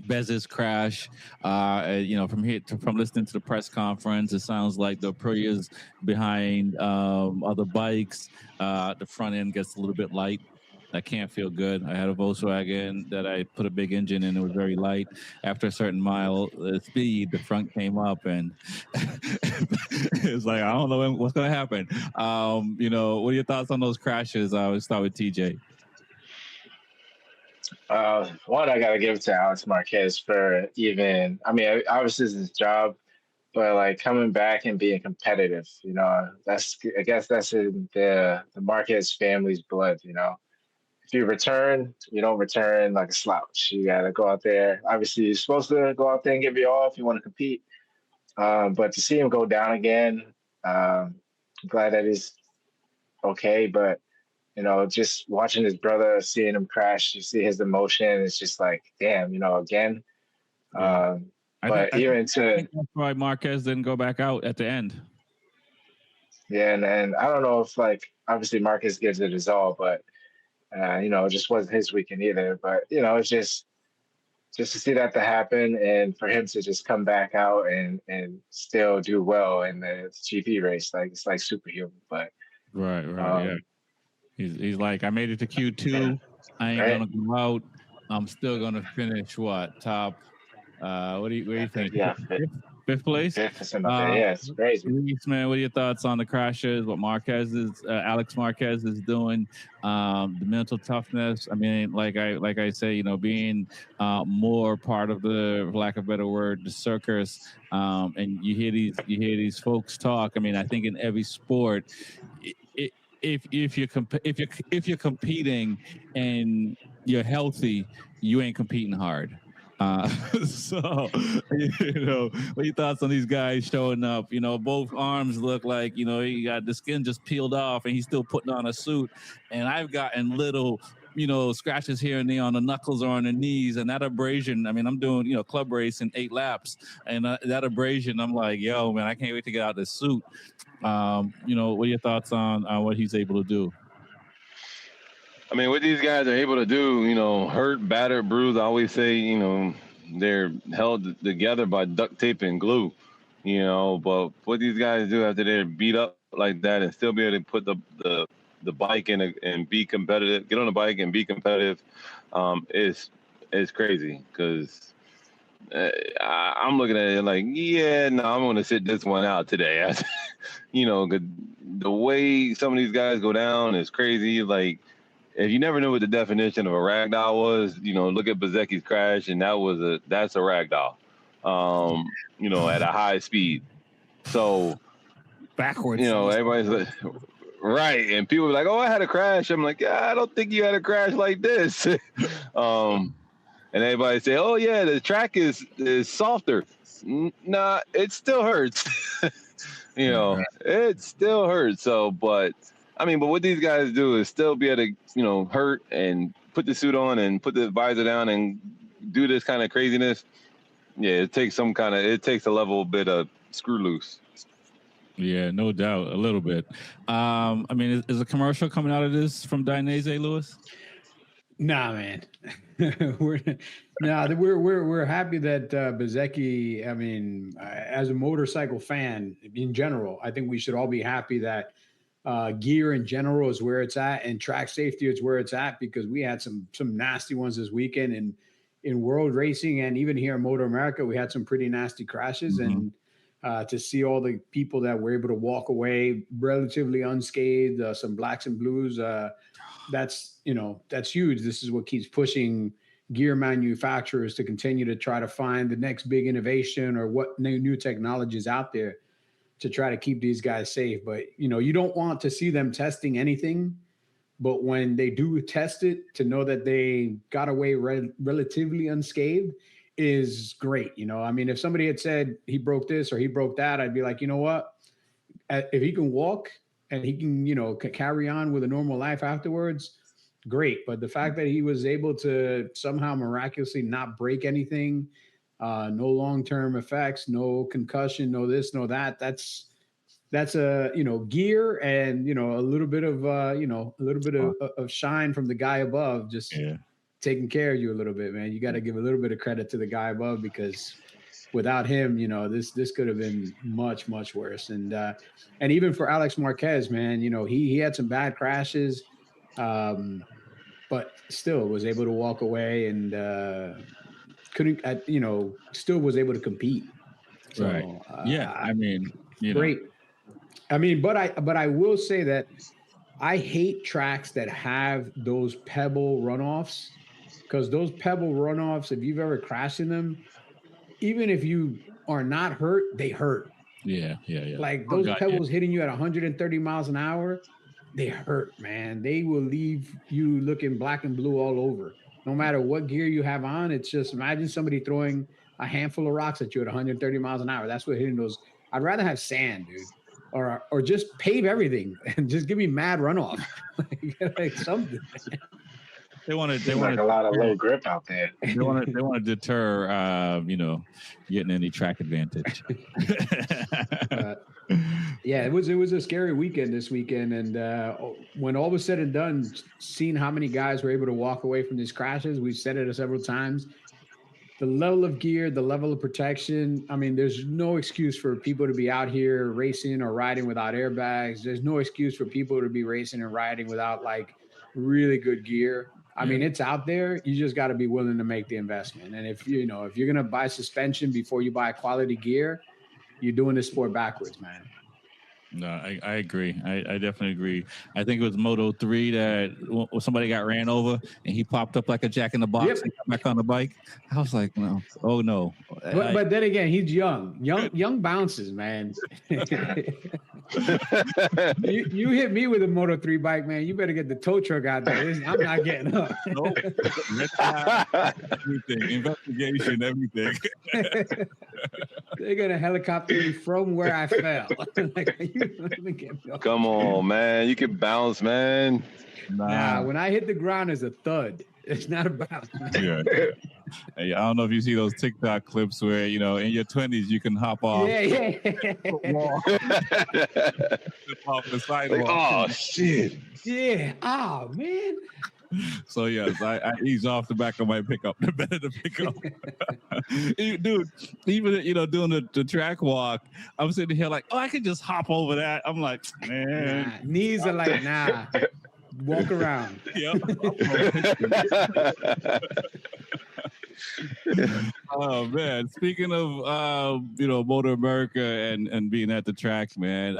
Speaker 1: Bez's crash. From listening to the press conference, it sounds like the Aprilia's behind other bikes. The front end gets a little bit light. That can't feel good. I had a Volkswagen that I put a big engine in. It was very light. After a certain mile speed, the front came up, and it's like, I don't know what's going to happen. What are your thoughts on those crashes? I would start with TJ.
Speaker 2: One, I gotta give it to Alex Marquez for obviously it's his job, but like coming back and being competitive, I guess that's in the Marquez family's blood. If you return, you don't return like a slouch. You gotta go out there. Obviously, you're supposed to go out there and give it all if you want to compete. But to see him go down again, I'm glad that he's okay, but just watching his brother, seeing him crash, you see his emotion. It's just like, damn, again.
Speaker 1: Yeah.
Speaker 2: I think that's
Speaker 1: why Marquez didn't go back out at the end.
Speaker 2: Yeah, and I don't know if obviously Marquez gives it his all, but it just wasn't his weekend either. But it's just to see that to happen and for him to just come back out and still do well in the GP race, it's like superhuman. But
Speaker 1: right, yeah. He's like, I made it to Q2. I ain't gonna go out. I'm still gonna finish top. What do you think?
Speaker 2: Yeah,
Speaker 1: fifth place.
Speaker 2: Yeah, it's crazy.
Speaker 1: Reese, man, what are your thoughts on the crashes? What Alex Marquez is doing? The mental toughness. I mean, like I say, being more part of the, for lack of a better word, the circus. And you hear these folks talk. I mean, I think in every sport, if you're competing and you're healthy, you ain't competing hard. So, what are your thoughts on these guys showing up? Both arms look like, he got the skin just peeled off and he's still putting on a suit. And I've gotten little, scratches here and there on the knuckles or on the knees. And that abrasion, I mean, I'm doing, club race in 8 laps. And that abrasion, I'm like, yo, man, I can't wait to get out of this suit. What are your thoughts on what he's able to do?
Speaker 3: I mean, what these guys are able to do, hurt, battered, bruised, I always say, they're held together by duct tape and glue, but what these guys do after they're beat up like that and still be able to put the bike in and be competitive, get on the bike and be competitive, is crazy because I'm looking at it like, I'm going to sit this one out today. The way some of these guys go down is crazy. Like, if you never knew what the definition of a ragdoll was, look at Bezecki's crash, and that's a ragdoll, at a high speed. So
Speaker 1: backwards,
Speaker 3: everybody's like, right, and people are like, "Oh, I had a crash." I'm like, "Yeah, I don't think you had a crash like this." And everybody say, "Oh yeah, the track is softer." Nah, it still hurts. It still hurts. So, but what these guys do is still be able to, hurt and put the suit on and put the visor down and do this kind of craziness. Yeah, it takes a level bit of screw loose.
Speaker 1: Yeah, no doubt, a little bit. Is a commercial coming out of this from Dainese, Lewis?
Speaker 4: Nah, man. we're happy that Bezecchi. I mean, as a motorcycle fan in general, I think we should all be happy that gear in general is where it's at, and track safety is where it's at, because we had some nasty ones this weekend in world racing, and even here in MotoAmerica, we had some pretty nasty crashes. Mm-hmm. And to see all the people that were able to walk away relatively unscathed, some blacks and blues, that's huge. This is what keeps pushing gear manufacturers to continue to try to find the next big innovation or what new technologies out there to try to keep these guys safe. But, you don't want to see them testing anything, but when they do test it, to know that they got away relatively unscathed is great. If somebody had said he broke this or he broke that, I'd be like, you know what? If he can walk and he can, carry on with a normal life afterwards, great. But the fact that he was able to somehow miraculously not break anything, no long-term effects, no concussion, no this, no that, that's a gear and a little bit of of shine from the guy above, just taking care of you a little bit, man. You got to give a little bit of credit to the guy above, because without him, this could have been much, much worse. And even for Alex Marquez, man, he had some bad crashes, but still was able to walk away and still was able to compete. So,
Speaker 1: right. I mean,
Speaker 4: great. I mean, but I will say that I hate tracks that have those pebble runoffs, because those pebble runoffs, if you've ever crashed in them, even if you are not hurt, they hurt.
Speaker 1: Yeah.
Speaker 4: Like those pebbles hitting you at 130 miles an hour, they hurt, man. They will leave you looking black and blue all over. No matter what gear you have on, it's just, imagine somebody throwing a handful of rocks at you at 130 miles an hour. That's what hitting those. I'd rather have sand, dude. Or just pave everything and just give me mad runoff, like something.
Speaker 2: They want a lot of low grip out there.
Speaker 1: They want to deter, getting any track advantage.
Speaker 4: Yeah, it was a scary weekend this weekend, and when all was said and done, seeing how many guys were able to walk away from these crashes, we've said it several times. The level of gear, the level of protection. I mean, there's no excuse for people to be out here racing or riding without airbags. There's no excuse for people to be racing and riding without like really good gear. I mean, it's out there. You just got to be willing to make the investment. And if you're going to buy suspension before you buy quality gear, you're doing this sport backwards, man.
Speaker 1: No, I agree. I definitely agree. I think it was Moto 3 that somebody got ran over and he popped up like a jack in the box and got back on the bike. I was like, no. Oh no.
Speaker 4: But then again, he's young bounces, man. You hit me with a Moto 3 bike, man. You better get the tow truck out there. I'm not getting up.
Speaker 1: Nope. Everything, investigation, everything.
Speaker 4: They're gonna helicopter me from where I fell.
Speaker 3: Come on, man. You can bounce, man.
Speaker 4: Nah, when I hit the ground, it's a thud. It's not a bounce.
Speaker 1: Yeah. Hey, I don't know if you see those TikTok clips where, in your 20s, you can hop off.
Speaker 4: Yeah.
Speaker 1: Off the sidewalk.
Speaker 3: Oh, shit.
Speaker 4: Yeah. Oh, man.
Speaker 1: So yes, I ease off the back of my pickup. The better to pick up, dude. Even doing the track walk, I'm sitting here like, I could just hop over that. I'm like, man,
Speaker 4: knees are like, nah. Walk around.
Speaker 1: Yep. Oh man, speaking of MotoAmerica and being at the tracks, man.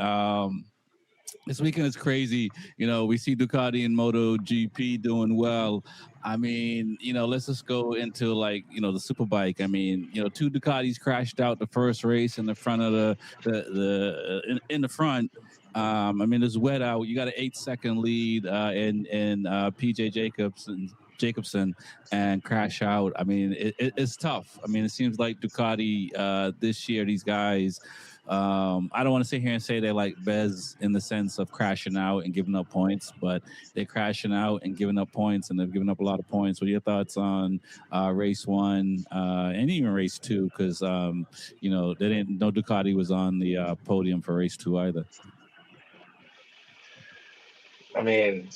Speaker 1: This weekend is crazy. We see Ducati and MotoGP doing well. I mean, let's just go into the Superbike. I mean, 2 Ducatis crashed out the first race in the front of in the front. I mean, it's wet out. You got an 8-second lead in PJ Jacobson and crash out. I mean, it's tough. I mean, it seems like Ducati this year, these guys. I don't want to sit here and say they're like Bez in the sense of crashing out and giving up points, but they're crashing out and giving up points, and they've given up a lot of points. What are your thoughts on race 1 and even race 2? Because no Ducati was on the podium for race 2 either.
Speaker 2: I mean,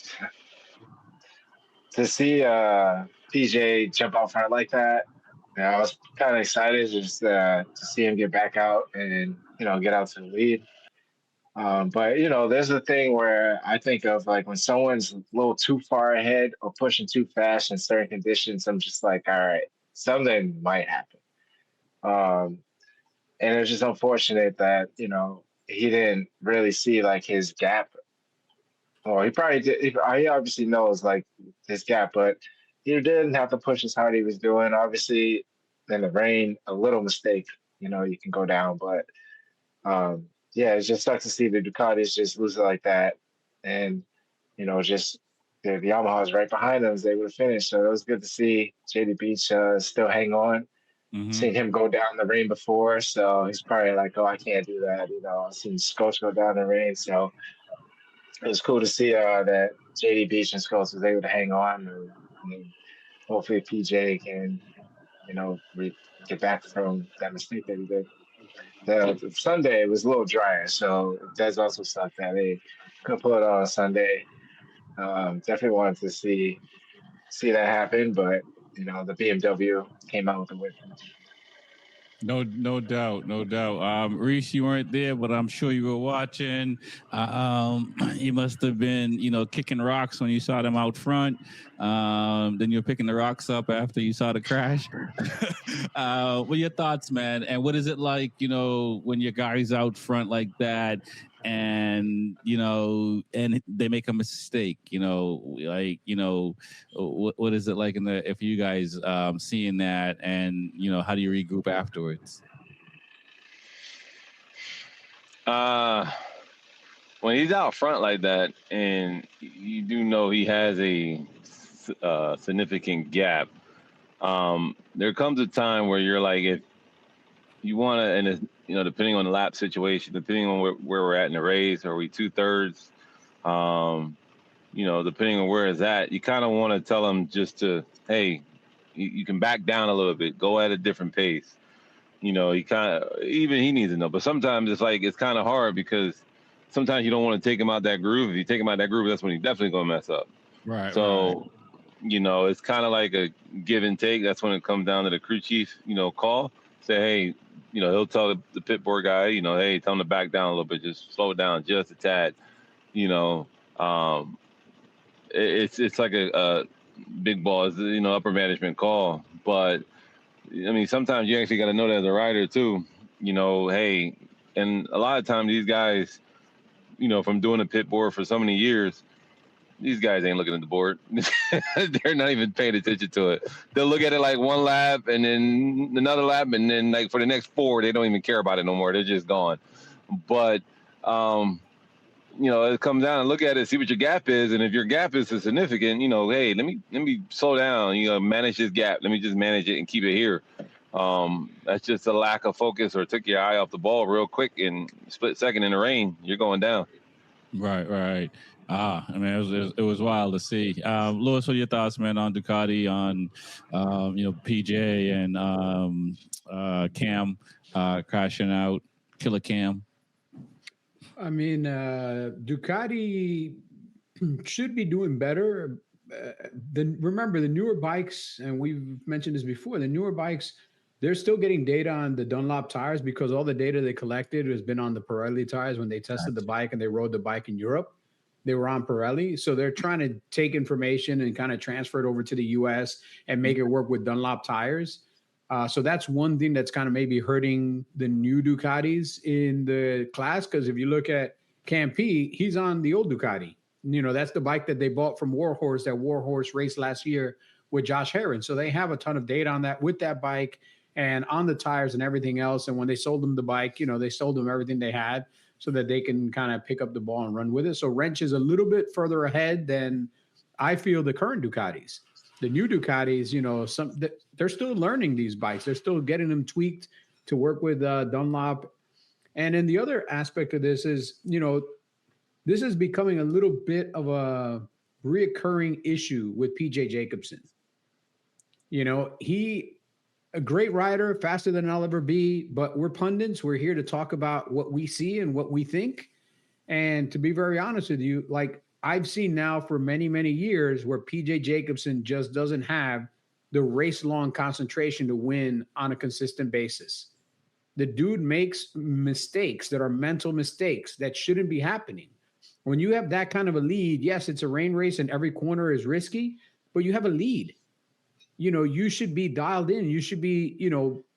Speaker 2: to see PJ jump out front like that, I was kind of excited just to see him get back out and get out to the lead. But there's a thing where I think of like when someone's a little too far ahead or pushing too fast in certain conditions, I'm just like, all right, something might happen. And it's just unfortunate that he didn't really see like his gap. Well, he probably did. He obviously knows like his gap, but he didn't have to push as hard as he was doing. Obviously, in the rain, a little mistake, you can go down. But it just sucks to see the Ducatis just lose it like that, and just the Yamaha's right behind them. They would have finished, so it was good to see JD Beach still hang on. Mm-hmm. Seen him go down the rain before, so he's probably like, "Oh, I can't do that." I've seen Scotch go down the rain, so it was cool to see that JD Beach and Skulls was able to hang on, and hopefully PJ can, get back from that mistake that he did. The Sunday was a little drier, so that's also sucked that they couldn't pull it on Sunday. Definitely wanted to see that happen, but the BMW came out with the win.
Speaker 1: No doubt, no doubt. Reese, you weren't there, but I'm sure you were watching. You must have been, kicking rocks when you saw them out front. Then you're picking the rocks up after you saw the crash. What are your thoughts, man? And what is it like, when your guys out front like that, and and they make a mistake? What is it like if you guys seeing that, and how do you regroup afterwards?
Speaker 3: When he's out front like that, and you do know he has a significant gap, there comes a time where you're like, if you want to, and it's, depending on the lap situation, depending on where we're at in the race, are we 2/3? Depending on where it's at, you kind of want to tell them just to, hey, you can back down a little bit, go at a different pace. He needs to know. But sometimes it's kind of hard, because sometimes you don't want to take him out that groove. If you take him out that groove, that's when he's definitely going to mess up.
Speaker 1: Right.
Speaker 3: So, right. It's kind of like a give and take. That's when it comes down to the crew chief, call. Say, hey, he'll tell the pit board guy, hey, tell him to back down a little bit, just slow it down just a tad. It's like a big ball, upper management call. But sometimes you actually got to know that as a rider too. Hey, and a lot of times these guys, from doing the pit board for so many years, these guys ain't looking at the board. They're not even paying attention to it. They'll look at it like one lap and then another lap, and then like for the next 4, they don't even care about it no more. They're just gone. But it comes down and look at it, see what your gap is, and if your gap is significant, hey, let me slow down. Manage this gap. Let me just manage it and keep it here. That's just a lack of focus, or took your eye off the ball real quick, and split second in the rain, you're going down.
Speaker 1: Right. It was wild to see. Louis, what are your thoughts, man, on Ducati, on PJ and Cam crashing out, Killer Cam?
Speaker 4: Ducati should be doing better. Remember, the newer bikes, and we've mentioned this before, the newer bikes, they're still getting data on the Dunlop tires, because all the data they collected has been on the Pirelli tires. When they tested the bike and they rode the bike in Europe, they were on Pirelli. So they're trying to take information and kind of transfer it over to the US and make it work with Dunlop tires. So that's one thing that's kind of maybe hurting the new Ducatis in the class. Because if you look at Cam P, he's on the old Ducati. That's the bike that they bought from Warhorse, that Warhorse raced last year with Josh Herron. So they have a ton of data on that, with that bike and on the tires and everything else. And when they sold them the bike, they sold them everything they had, so that they can kind of pick up the ball and run with it. So Wrench is a little bit further ahead than I feel the current Ducatis. The new Ducatis, they're still learning these bikes. They're still getting them tweaked to work with Dunlop. And then the other aspect of this is, this is becoming a little bit of a reoccurring issue with PJ Jacobsen. He a great rider, faster than I'll ever be, but we're pundits. We're here to talk about what we see and what we think. And to be very honest with you, like I've seen now for many, many years where PJ Jacobsen just doesn't have the race-long concentration to win on a consistent basis. The dude makes mistakes that are mental mistakes that shouldn't be happening. When you have that kind of a lead, yes, it's a rain race and every corner is risky, but you have a lead. You should be dialed in. You should be,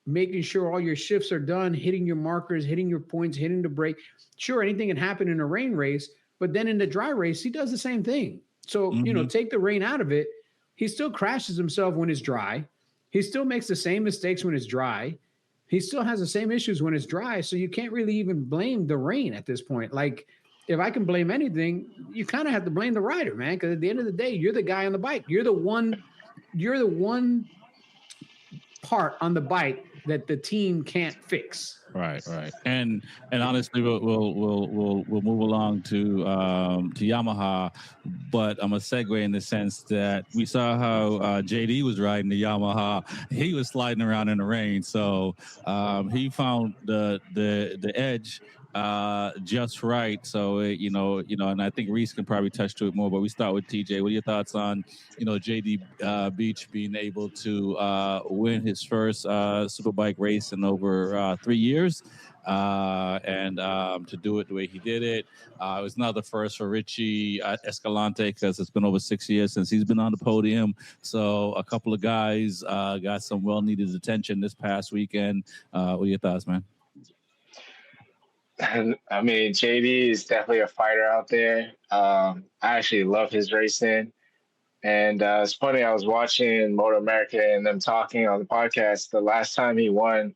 Speaker 4: making sure all your shifts are done, hitting your markers, hitting your points, hitting the brake. Sure, anything can happen in a rain race, but then in the dry race, he does the same thing. So, take the rain out of it. He still crashes himself when it's dry. He still makes the same mistakes when it's dry. He still has the same issues when it's dry. So you can't really even blame the rain at this point. Like, if I can blame anything, you kind of have to blame the rider, man, because at the end of the day, you're the guy on the bike. You're the one part on the bike that the team can't fix.
Speaker 1: Right. And honestly, we'll move along to Yamaha, but I'm gonna segue in the sense that we saw how JD was riding the Yamaha. He was sliding around in the rain, so he found the edge just right. So and I think Reese can probably touch to it more. But we start with TJ. What are your thoughts on JD Beach being able to win his first Superbike race in over 3 years, and to do it the way he did it? It was not the first for Rexy Escalante, because it's been over 6 years since he's been on the podium. So a couple of guys got some well-needed attention this past weekend. What are your thoughts, man?
Speaker 2: I mean, JD is definitely a fighter out there. I actually love his racing. And it's funny, I was watching MotoAmerica and them talking on the podcast. The last time he won,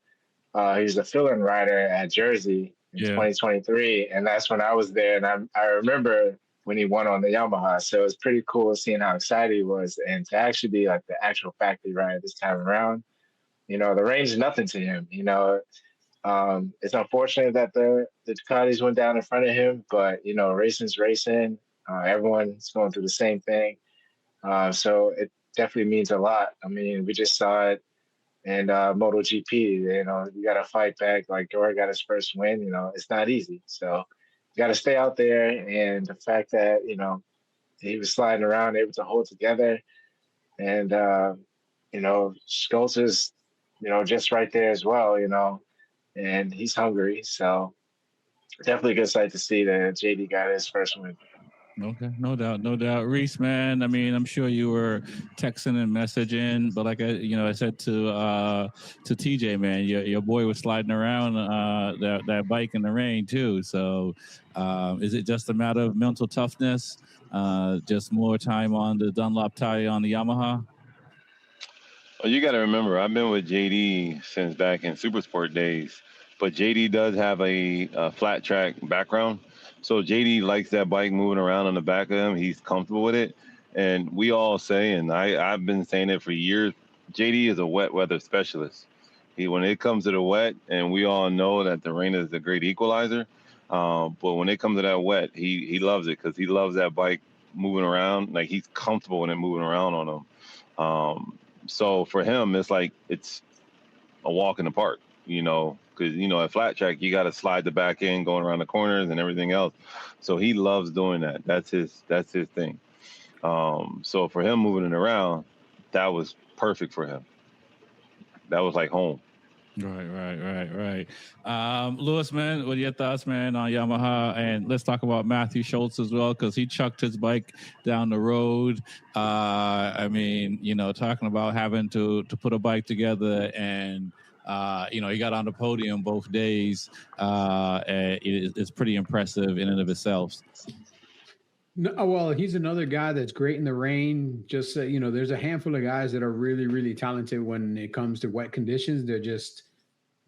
Speaker 2: he was a fill-in rider at Jersey in 2023. And that's when I was there. And I remember when he won on the Yamaha. So it was pretty cool seeing how excited he was. And to actually be like the actual factory rider this time around, the range is nothing to him. It's unfortunate that the Ducatis went down in front of him, but racing's racing. Everyone's going through the same thing, so it definitely means a lot. I mean, we just saw it in MotoGP. You got to fight back. Like Dora got his first win. It's not easy. So you got to stay out there. And the fact that he was sliding around, able to hold together, and Schultz is just right there as well. And he's hungry. So definitely a good sight to see that JD got his first win.
Speaker 1: Okay, no doubt. Reese, man, I mean, I'm sure you were texting and messaging, but like I said to TJ, man, your boy was sliding around that bike in the rain too. So is it just a matter of mental toughness, just more time on the Dunlop tire on the Yamaha?
Speaker 3: Well, you got to remember, I've been with JD since back in Supersport days, but JD does have a flat track background. So JD likes that bike moving around on the back of him. He's comfortable with it. And we all say, and I've been saying it for years, JD is a wet weather specialist. When it comes to the wet, and we all know that the rain is a great equalizer, but when it comes to that wet, he loves it because he loves that bike moving around. Like, he's comfortable when it moving around on him. So for him, it's like it's a walk in the park, because, at flat track, you got to slide the back end going around the corners and everything else. So he loves doing that. That's his thing. So for him moving it around, that was perfect for him. That was like home.
Speaker 1: Right. Lewis, man, what are your thoughts, man, on Yamaha? And let's talk about Matthew Schultz as well, because he chucked his bike down the road. I mean, talking about having to put a bike together, and he got on the podium both days. It's pretty impressive in and of itself.
Speaker 4: No, well, he's another guy that's great in the rain. Just there's a handful of guys that are really, really talented when it comes to wet conditions. They're just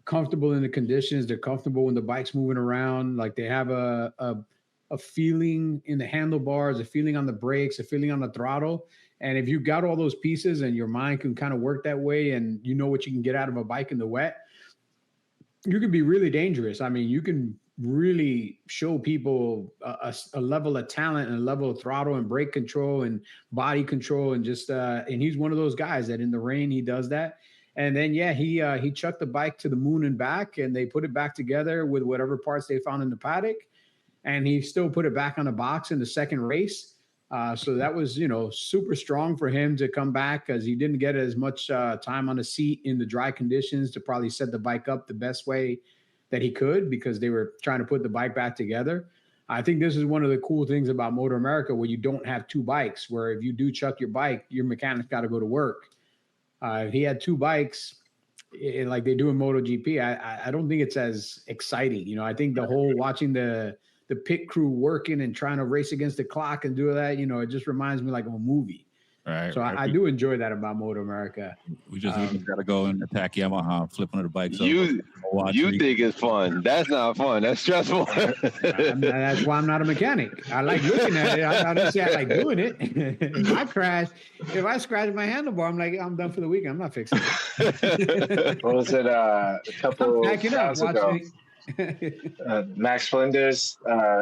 Speaker 4: comfortable in the conditions. They're comfortable when the bike's moving around. Like, they have a feeling in the handlebars, a feeling on the brakes, a feeling on the throttle. And if you've got all those pieces and your mind can kind of work that way, and you know what you can get out of a bike in the wet, you can be really dangerous. I mean, you can really show people a level of talent and a level of throttle and brake control and body control, and just and he's one of those guys that in the rain he does that. And then he chucked the bike to the moon and back, and they put it back together with whatever parts they found in the paddock, and he still put it back on the box in the second race. So that was super strong for him to come back, because he didn't get as much time on the seat in the dry conditions to probably set the bike up the best way that he could, because they were trying to put the bike back together. I think this is one of the cool things about MotoAmerica, where you don't have two bikes, where if you do chuck your bike, your mechanic's got to go to work. If he had two bikes, like they do in MotoGP, I don't think it's as exciting. I think the whole watching the pit crew working and trying to race against the clock and do that, it just reminds me like of a movie.
Speaker 1: Right.
Speaker 4: So I do enjoy that about MotoAmerica.
Speaker 1: We just got to go and attack Yamaha, flip one of the bikes.
Speaker 3: You think it's fun? That's not fun. That's stressful.
Speaker 4: That's why I'm not a mechanic. I like looking at it. I don't say I like doing it. If I scratch my handlebar, I'm like, I'm done for the weekend. I'm not fixing it.
Speaker 2: What was it? A couple rounds ago, Max Flinders,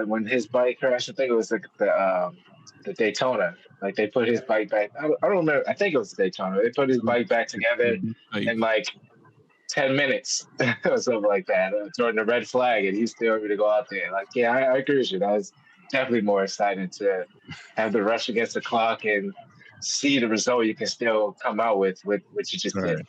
Speaker 2: when his bike crashed, I think it was the Daytona. Like they put his bike back. I don't remember. I think it was the Daytona. They put his bike back together in like 10 minutes or something like that, throwing the red flag, and he's still able to go out there. Like, yeah, I agree with you. That was definitely more exciting to have the rush against the clock and see the result you can still come out with what you just did.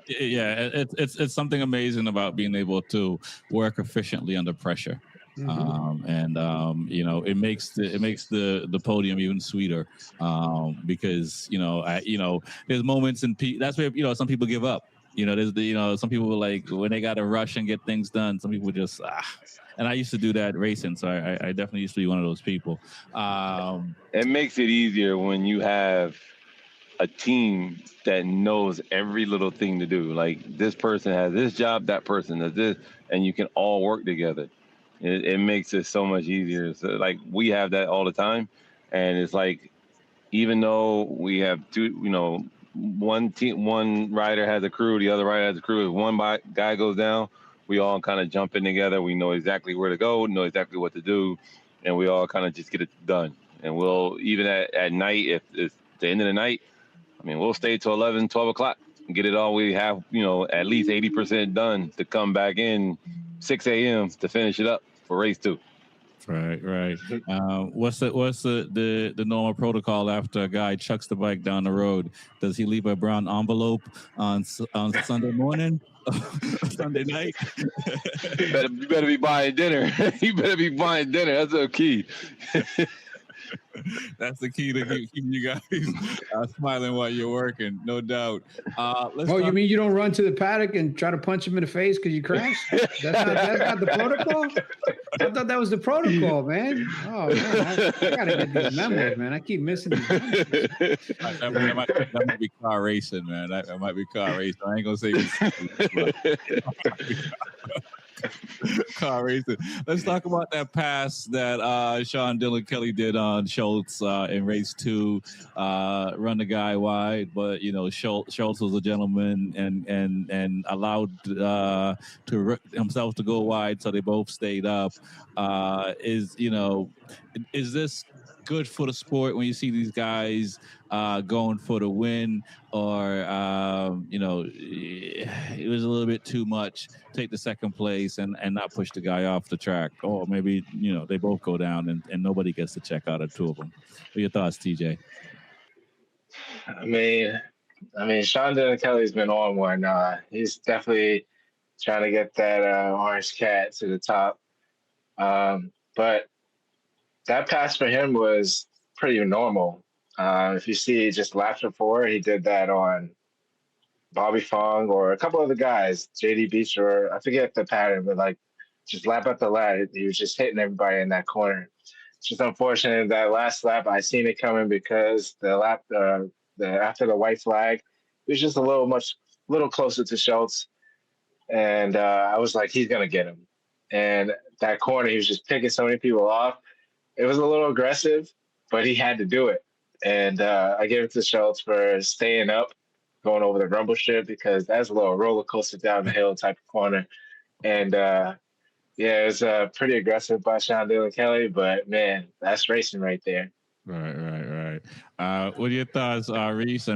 Speaker 1: It's something amazing about being able to work efficiently under pressure. Mm-hmm. It makes the podium even sweeter because there's moments that's where some people give up. There's some people like when they got to rush and get things done. Some people just and I used to do that racing, so I definitely used to be one of those people.
Speaker 3: It makes it easier when you have a team that knows every little thing to do. Like this person has this job, that person does this, and you can all work together. It makes it so much easier. So, like we have that all the time, and it's like even though we have two, one team, one rider has a crew, the other rider has a crew. If one guy goes down, we all kind of jump in together. We know exactly where to go, know exactly what to do, and we all kind of just get it done. And we'll even at night, if it's the end of the night, we'll stay till 11, 12 o'clock and get it all. We have, at least 80% done to come back in 6 a.m. to finish it up for race 2.
Speaker 1: Right. What's the normal protocol after a guy chucks the bike down the road? Does he leave a brown envelope on Sunday morning, Sunday night?
Speaker 3: You better be buying dinner. You better be buying dinner. That's the key.
Speaker 1: That's the key to keeping you guys smiling while you're working, no doubt.
Speaker 4: You mean you don't run to the paddock and try to punch him in the face because you crashed? That's not the protocol? I thought that was the protocol, man. Oh, man, I got to get these memos, man. I keep missing these memos.
Speaker 1: That might be car racing, man. That might be car racing. I ain't going to say car racing. Let's talk about that pass that Sean Dillon Kelly did on Schultz in race 2. Run the guy wide, but Schultz was a gentleman and allowed himself to go wide, so they both stayed up. Is this good for the sport when you see these guys going for the win, or it was a little bit too much, take the second place and not push the guy off the track, or maybe they both go down and nobody gets to check out of two of them? What are your thoughts, TJ?
Speaker 2: Sean Dillon Kelly's been on one. He's definitely trying to get that orange cat to the top, but that pass for him was pretty normal. If you see just lap before, he did that on Bobby Fong or a couple other guys, JD Beecher, I forget the pattern, but like just lap after lap, he was just hitting everybody in that corner. It's just unfortunate that last lap I seen it coming because the lap after the white flag, it was just a little closer to Schultz, and I was like, he's gonna get him. And that corner, he was just picking so many people off. It was a little aggressive, but he had to do it. And I give it to Schultz for staying up, going over the rumble strip, because that's a little roller coaster down the hill type of corner. And it was pretty aggressive by Sean Dillon Kelly, but man, that's racing right there.
Speaker 1: Right. What are your thoughts, Reese?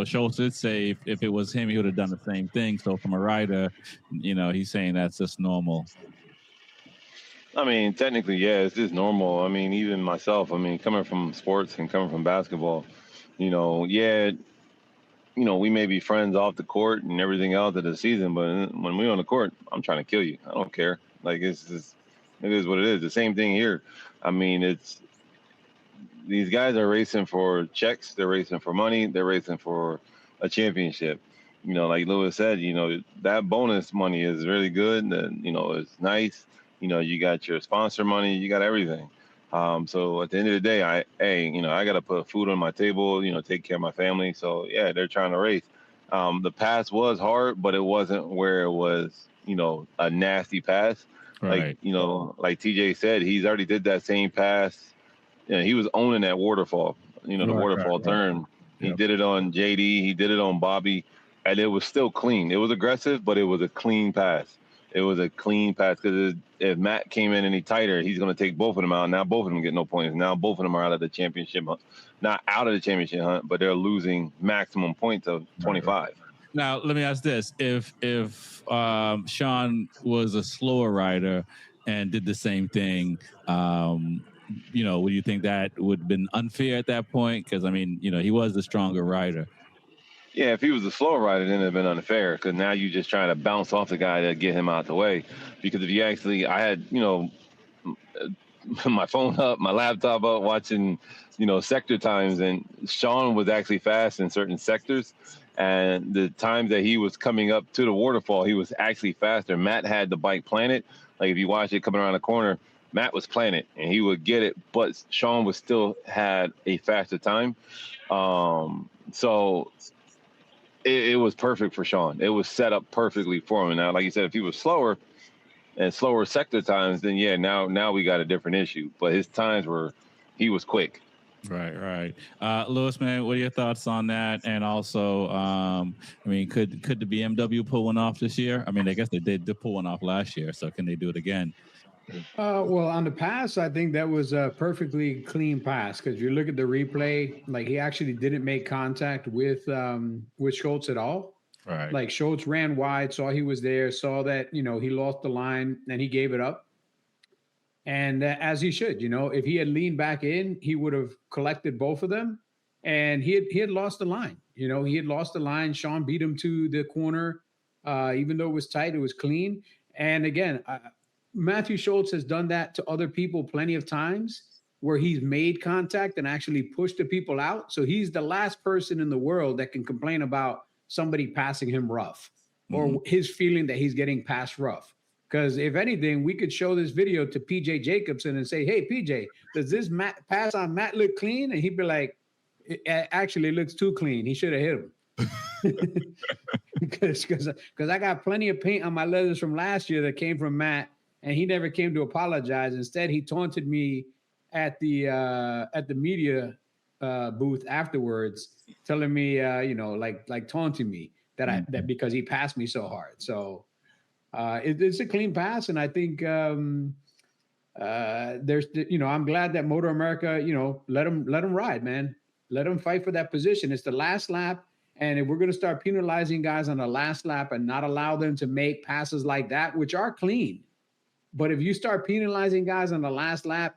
Speaker 1: Schultz did say if it was him, he would have done the same thing. So from a rider, he's saying that's just normal.
Speaker 3: Technically, yeah, it's just normal. Even myself, coming from sports and coming from basketball, we may be friends off the court and everything else of the season, but when we're on the court, I'm trying to kill you. I don't care. Like, it is what it is. The same thing here. It's these guys are racing for checks. They're racing for money. They're racing for a championship. Like Lewis said, that bonus money is really good. And, it's nice. You got your sponsor money. You got everything. So at the end of the day, I got to put food on my table, take care of my family. So yeah, they're trying to race. The pass was hard, but it wasn't where it was, a nasty pass.
Speaker 1: Right.
Speaker 3: Like TJ said, he's already did that same pass. He was owning that waterfall, the waterfall turn. He did it on JD. He did it on Bobby, and it was still clean. It was aggressive, but it was a clean pass. It was a clean pass because if Matt came in any tighter, he's going to take both of them out. Now both of them get no points. Now both of them are out of the championship hunt. Not out of the championship hunt, but they're losing maximum points of 25.
Speaker 1: Now, let me ask this. If Sean was a slower rider and did the same thing, would you think that would have been unfair at that point? Because, he was the stronger rider.
Speaker 3: Yeah, if he was a slower rider, then it would have been unfair because now you're just trying to bounce off the guy to get him out the way. Because if you actually, I had, my phone up, my laptop up, watching, sector times, and Sean was actually fast in certain sectors. And the times that he was coming up to the waterfall, he was actually faster. Matt had the bike planted. Like if you watch it coming around the corner, Matt was planted and he would get it, but Sean was still had a faster time. So it was perfect for Sean. It was set up perfectly for him. Now, like you said, if he was slower and slower sector times, then yeah, now we got a different issue. But his times he was quick.
Speaker 1: Right. Lewis, man, what are your thoughts on that? And also, could the BMW pull one off this year? I guess they did pull one off last year, so can they do it again?
Speaker 4: Well, on the pass, I think that was a perfectly clean pass because you look at the replay, like he actually didn't make contact with Schultz at all.
Speaker 1: Right.
Speaker 4: Like Schultz ran wide, saw he was there, saw that, he lost the line and he gave it up. And as he should, if he had leaned back in, he would have collected both of them. And he had lost the line. He had lost the line. Sean beat him to the corner. Even though it was tight, it was clean. And again, Matthew Schultz has done that to other people plenty of times where he's made contact and actually pushed the people out. So he's the last person in the world that can complain about somebody passing him rough or his feeling that he's getting passed rough. Because if anything, we could show this video to PJ Jacobson and say, hey, PJ, does this pass on Matt look clean? And he'd be like, it actually looks too clean. He should have hit him. Because I got plenty of paint on my leathers from last year that came from Matt, and he never came to apologize. Instead, he taunted me at the media booth afterwards, telling me, like taunting me that because he passed me so hard. So it's a clean pass, and I think there's, I'm glad that MotoAmerica, let him ride, man. Let him fight for that position. It's the last lap, and if we're going to start penalizing guys on the last lap and not allow them to make passes like that, which are clean, but if you start penalizing guys on the last lap,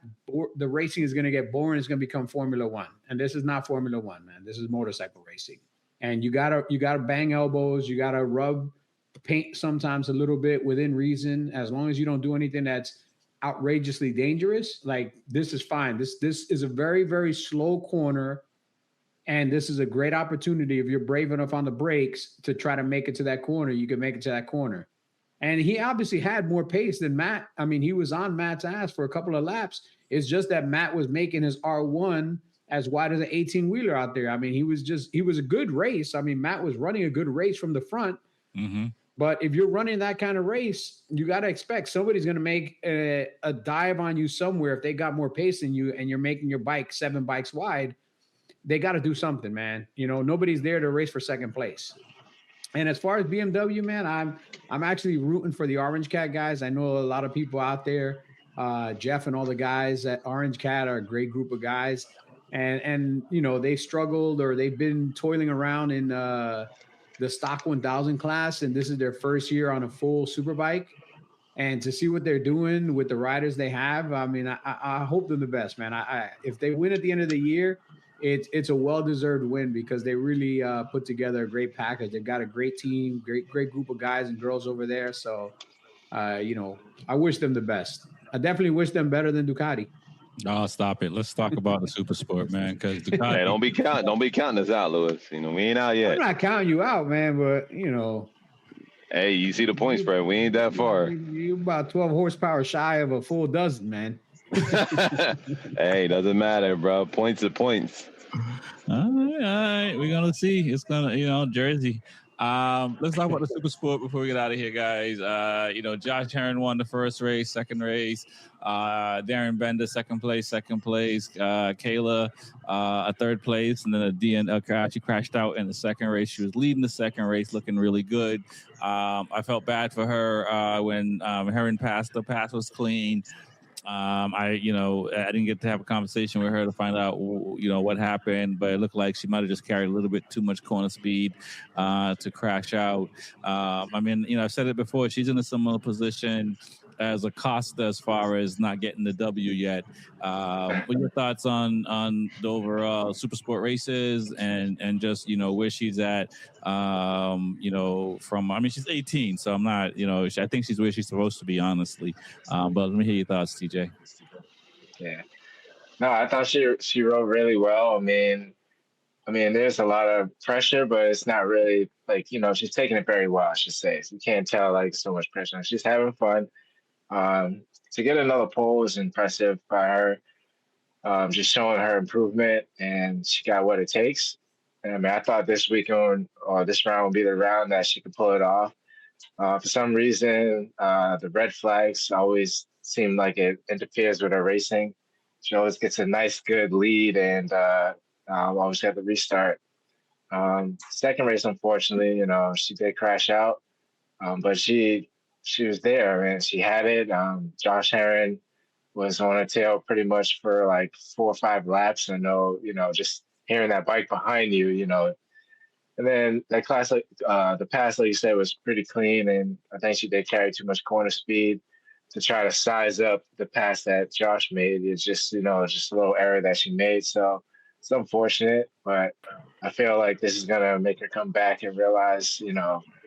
Speaker 4: the racing is going to get boring. It's going to become Formula One, and this is not Formula One, man. This is motorcycle racing, and you gotta bang elbows. You gotta rub paint sometimes a little bit within reason, as long as you don't do anything that's outrageously dangerous. Like this is fine. This is a very, very slow corner, and this is a great opportunity. If you're brave enough on the brakes to try to make it to that corner, you can make it to that corner. And he obviously had more pace than Matt. He was on Matt's ass for a couple of laps. It's just that Matt was making his R1 as wide as an 18-wheeler out there. He was a good race. Matt was running a good race from the front.
Speaker 1: Mm-hmm.
Speaker 4: But if you're running that kind of race, you got to expect somebody's going to make a dive on you somewhere. If they got more pace than you and you're making your bike 7 bikes wide, they got to do something, man. Nobody's there to race for second place. And as far as BMW, man, I'm actually rooting for the Orange Cat guys. I know a lot of people out there. Jeff and all the guys at Orange Cat are a great group of guys. And they struggled or they've been toiling around in the stock 1000 class, and this is their first year on a full superbike. And to see what they're doing with the riders they have, I hope them the best, man. If they win at the end of the year, it's a well-deserved win because they really put together a great package. They've got a great team, great group of guys and girls over there. So, I wish them the best. I definitely wish them better than Ducati.
Speaker 1: Oh, stop it. Let's talk about the super sport, man. Because Ducati...
Speaker 3: Hey, don't be counting us out, Lewis. We ain't out yet.
Speaker 4: I'm not counting you out, man, but
Speaker 3: Hey, you see the point spread. We ain't that far.
Speaker 4: You about 12 horsepower shy of a full dozen, man.
Speaker 3: Hey, doesn't matter, bro. Points are points.
Speaker 1: All right. We're gonna see. It's gonna, Jersey. Let's talk about the super sport before we get out of here, guys. Josh Herron won the first race, second race. Darren Bender, second place. Kayla, a third place, and then she crashed out in the second race. She was leading the second race, looking really good. I felt bad for her when Herron passed. The pass was clean. I didn't get to have a conversation with her to find out, what happened, but it looked like she might have just carried a little bit too much corner speed to crash out. I've said it before. She's in a similar position as Acosta as far as not getting the W yet. What are your thoughts on the overall super sport races and just, where she's at, she's 18, so I'm not, I think she's where she's supposed to be, honestly. But let me hear your thoughts, TJ.
Speaker 2: Yeah. No, I thought she rode really well. I mean, there's a lot of pressure, but it's not really like, she's taking it very well, I should say. So you can't tell like so much pressure. She's having fun. To get another pole is impressive by her. Just showing her improvement, and she got what it takes. And I thought this weekend or this round would be the round that she could pull it off. For some reason, the red flags always seem like it interferes with her racing. She always gets a nice, good lead, and always have to restart. Second race, unfortunately, she did crash out, but she was there, and she had it. Josh Herron was on her tail pretty much for like 4 or 5 laps. I know, just hearing that bike behind you, and then that class, the pass, like you said, was pretty clean, and I think she did carry too much corner speed to try to size up the pass that Josh made. It's just, just a little error that she made. So it's unfortunate, but I feel like this is going to make her come back and realize,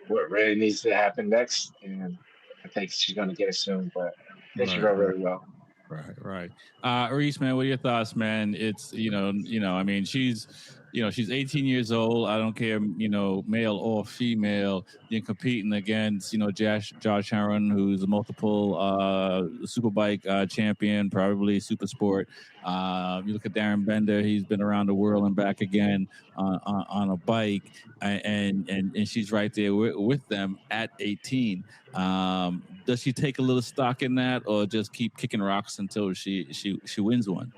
Speaker 2: what really needs to happen next. And I think she's going to get it soon, but I think she rode really well.
Speaker 1: Right. Reese, man, what are your thoughts, man? It's, she's 18 years old. I don't care, male or female. You're competing against, Josh Herron, who's a multiple superbike champion, probably super sport. You look at Darren Bender; he's been around the world and back again on a bike, and she's right there with them at 18. Does she take a little stock in that, or just keep kicking rocks until she wins one?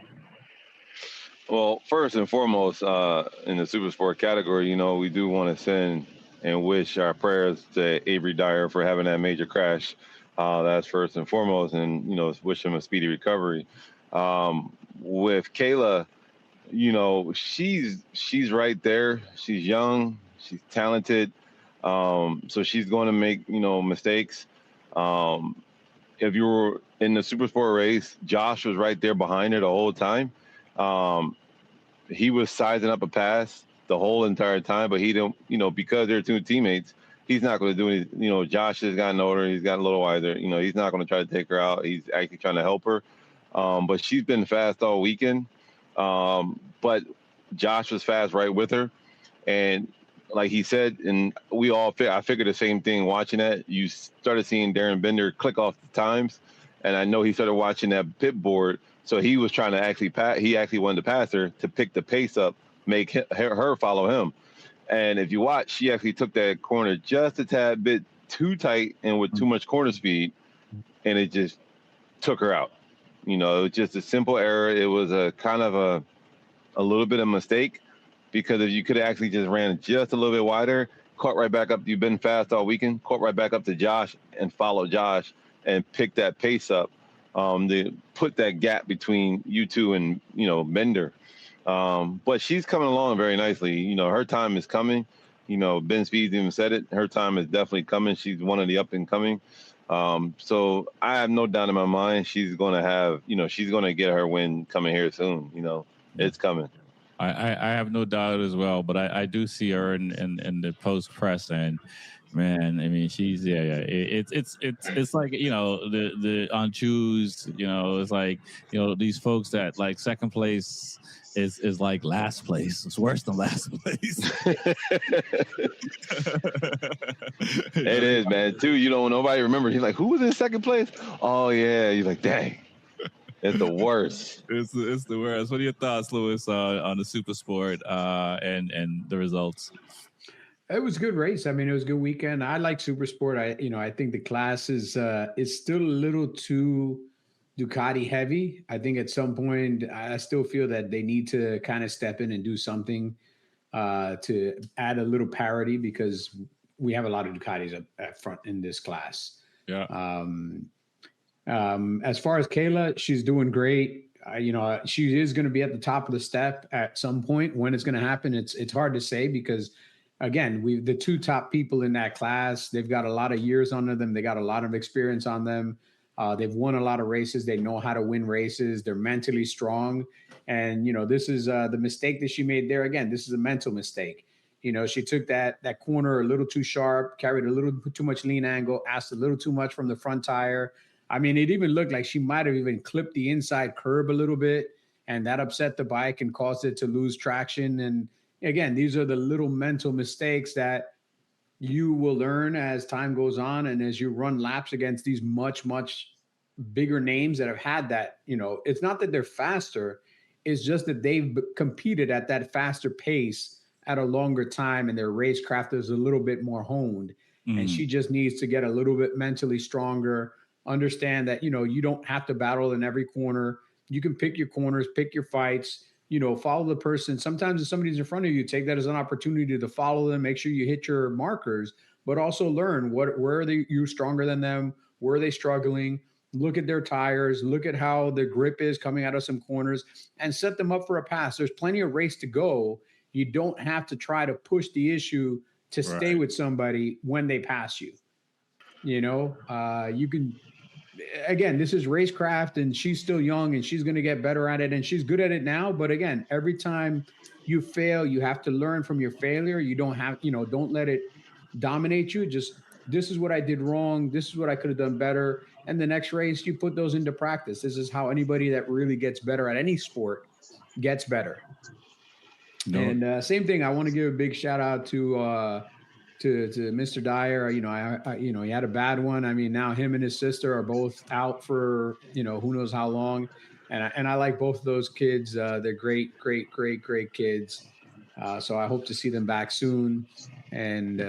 Speaker 3: Well, first and foremost, in the super sport category, we do want to send and wish our prayers to Avery Dyer for having that major crash. That's first and foremost, and wish him a speedy recovery. With Kayla, she's right there. She's young, she's talented, so she's going to make mistakes. If you were in the super sport race, Josh was right there behind her the whole time. He was sizing up a pass the whole entire time, but he don't, because they're two teammates, he's not going to do anything. Josh has gotten older. He's gotten a little wiser. He's not going to try to take her out. He's actually trying to help her. But she's been fast all weekend. But Josh was fast right with her. And like he said, and I figured the same thing watching that. You started seeing Darren Bender click off the times. And I know he started watching that pit board. So he was trying to actually he actually wanted to pass her to pick the pace up, make her follow him. And if you watch, she actually took that corner just a tad bit too tight and with too much corner speed, and it just took her out. It was just a simple error. It was a kind of a little bit of mistake, because if you could have actually just ran just a little bit wider, caught right back up. You've been fast all weekend, caught right back up to Josh and followed Josh and picked that pace up. To put that gap between you two and, Bender. But she's coming along very nicely. Her time is coming. Ben Speeds even said it. Her time is definitely coming. She's one of the up and coming. So I have no doubt in my mind she's going to have, she's going to get her win coming here soon. It's coming.
Speaker 1: I have no doubt as well, but I do see her in the post press, and man, she's it's like the on choose, it's like these folks that like second place is like last place. It's worse than last place.
Speaker 3: It is, man. Too, nobody remembers. He's like, who was in second place? Oh yeah. You're like, dang. It's the worst.
Speaker 1: It's the worst. What are your thoughts, Louis, on the Super Sport and the results?
Speaker 4: It was a good race. I mean, it was a good weekend. I like Super Sport. I think the class is still a little too Ducati heavy. I think at some point, I still feel that they need to kind of step in and do something to add a little parity, because we have a lot of Ducatis up front in this class.
Speaker 1: Yeah.
Speaker 4: As far as Kayla, she's doing great. She is going to be at the top of the step at some point. When it's going to happen, it's hard to say, because again, the two top people in that class, they've got a lot of years under them. They got a lot of experience on them. They've won a lot of races. They know how to win races. They're mentally strong. And, this is the mistake that she made there. Again, this is a mental mistake. She took that corner a little too sharp, carried a little too much lean angle, asked a little too much from the front tire. I mean, it even looked like she might have even clipped the inside curb a little bit, and that upset the bike and caused it to lose traction. And again, these are the little mental mistakes that you will learn as time goes on, and as you run laps against these much, much bigger names that have had that. It's not that they're faster, it's just that they've competed at that faster pace at a longer time, and their racecraft is a little bit more honed. And she just needs to get a little bit mentally stronger, understand that you don't have to battle in every corner. You can pick your corners, pick your fights, follow the person. Sometimes if somebody's in front of you, take that as an opportunity to follow them, make sure you hit your markers, but also learn where are you stronger than them, where are they struggling, look at their tires, look at how the grip is coming out of some corners, and set them up for a pass. There's plenty of race to go. You don't have to try to push the issue to stay with somebody when they pass you. You can, again, this is racecraft, and she's still young, and she's going to get better at it, and she's good at it now. But again, every time you fail, you have to learn from your failure. You don't have, don't let it dominate you. Just, this is what I did wrong. This is what I could have done better. And the next race, you put those into practice. This is how anybody that really gets better at any sport gets better. No. And same thing, I want to give a big shout out to Mr. Dyer. He had a bad one. I mean, now him and his sister are both out for, who knows how long. And I like both of those kids. They're great kids. So I hope to see them back soon, and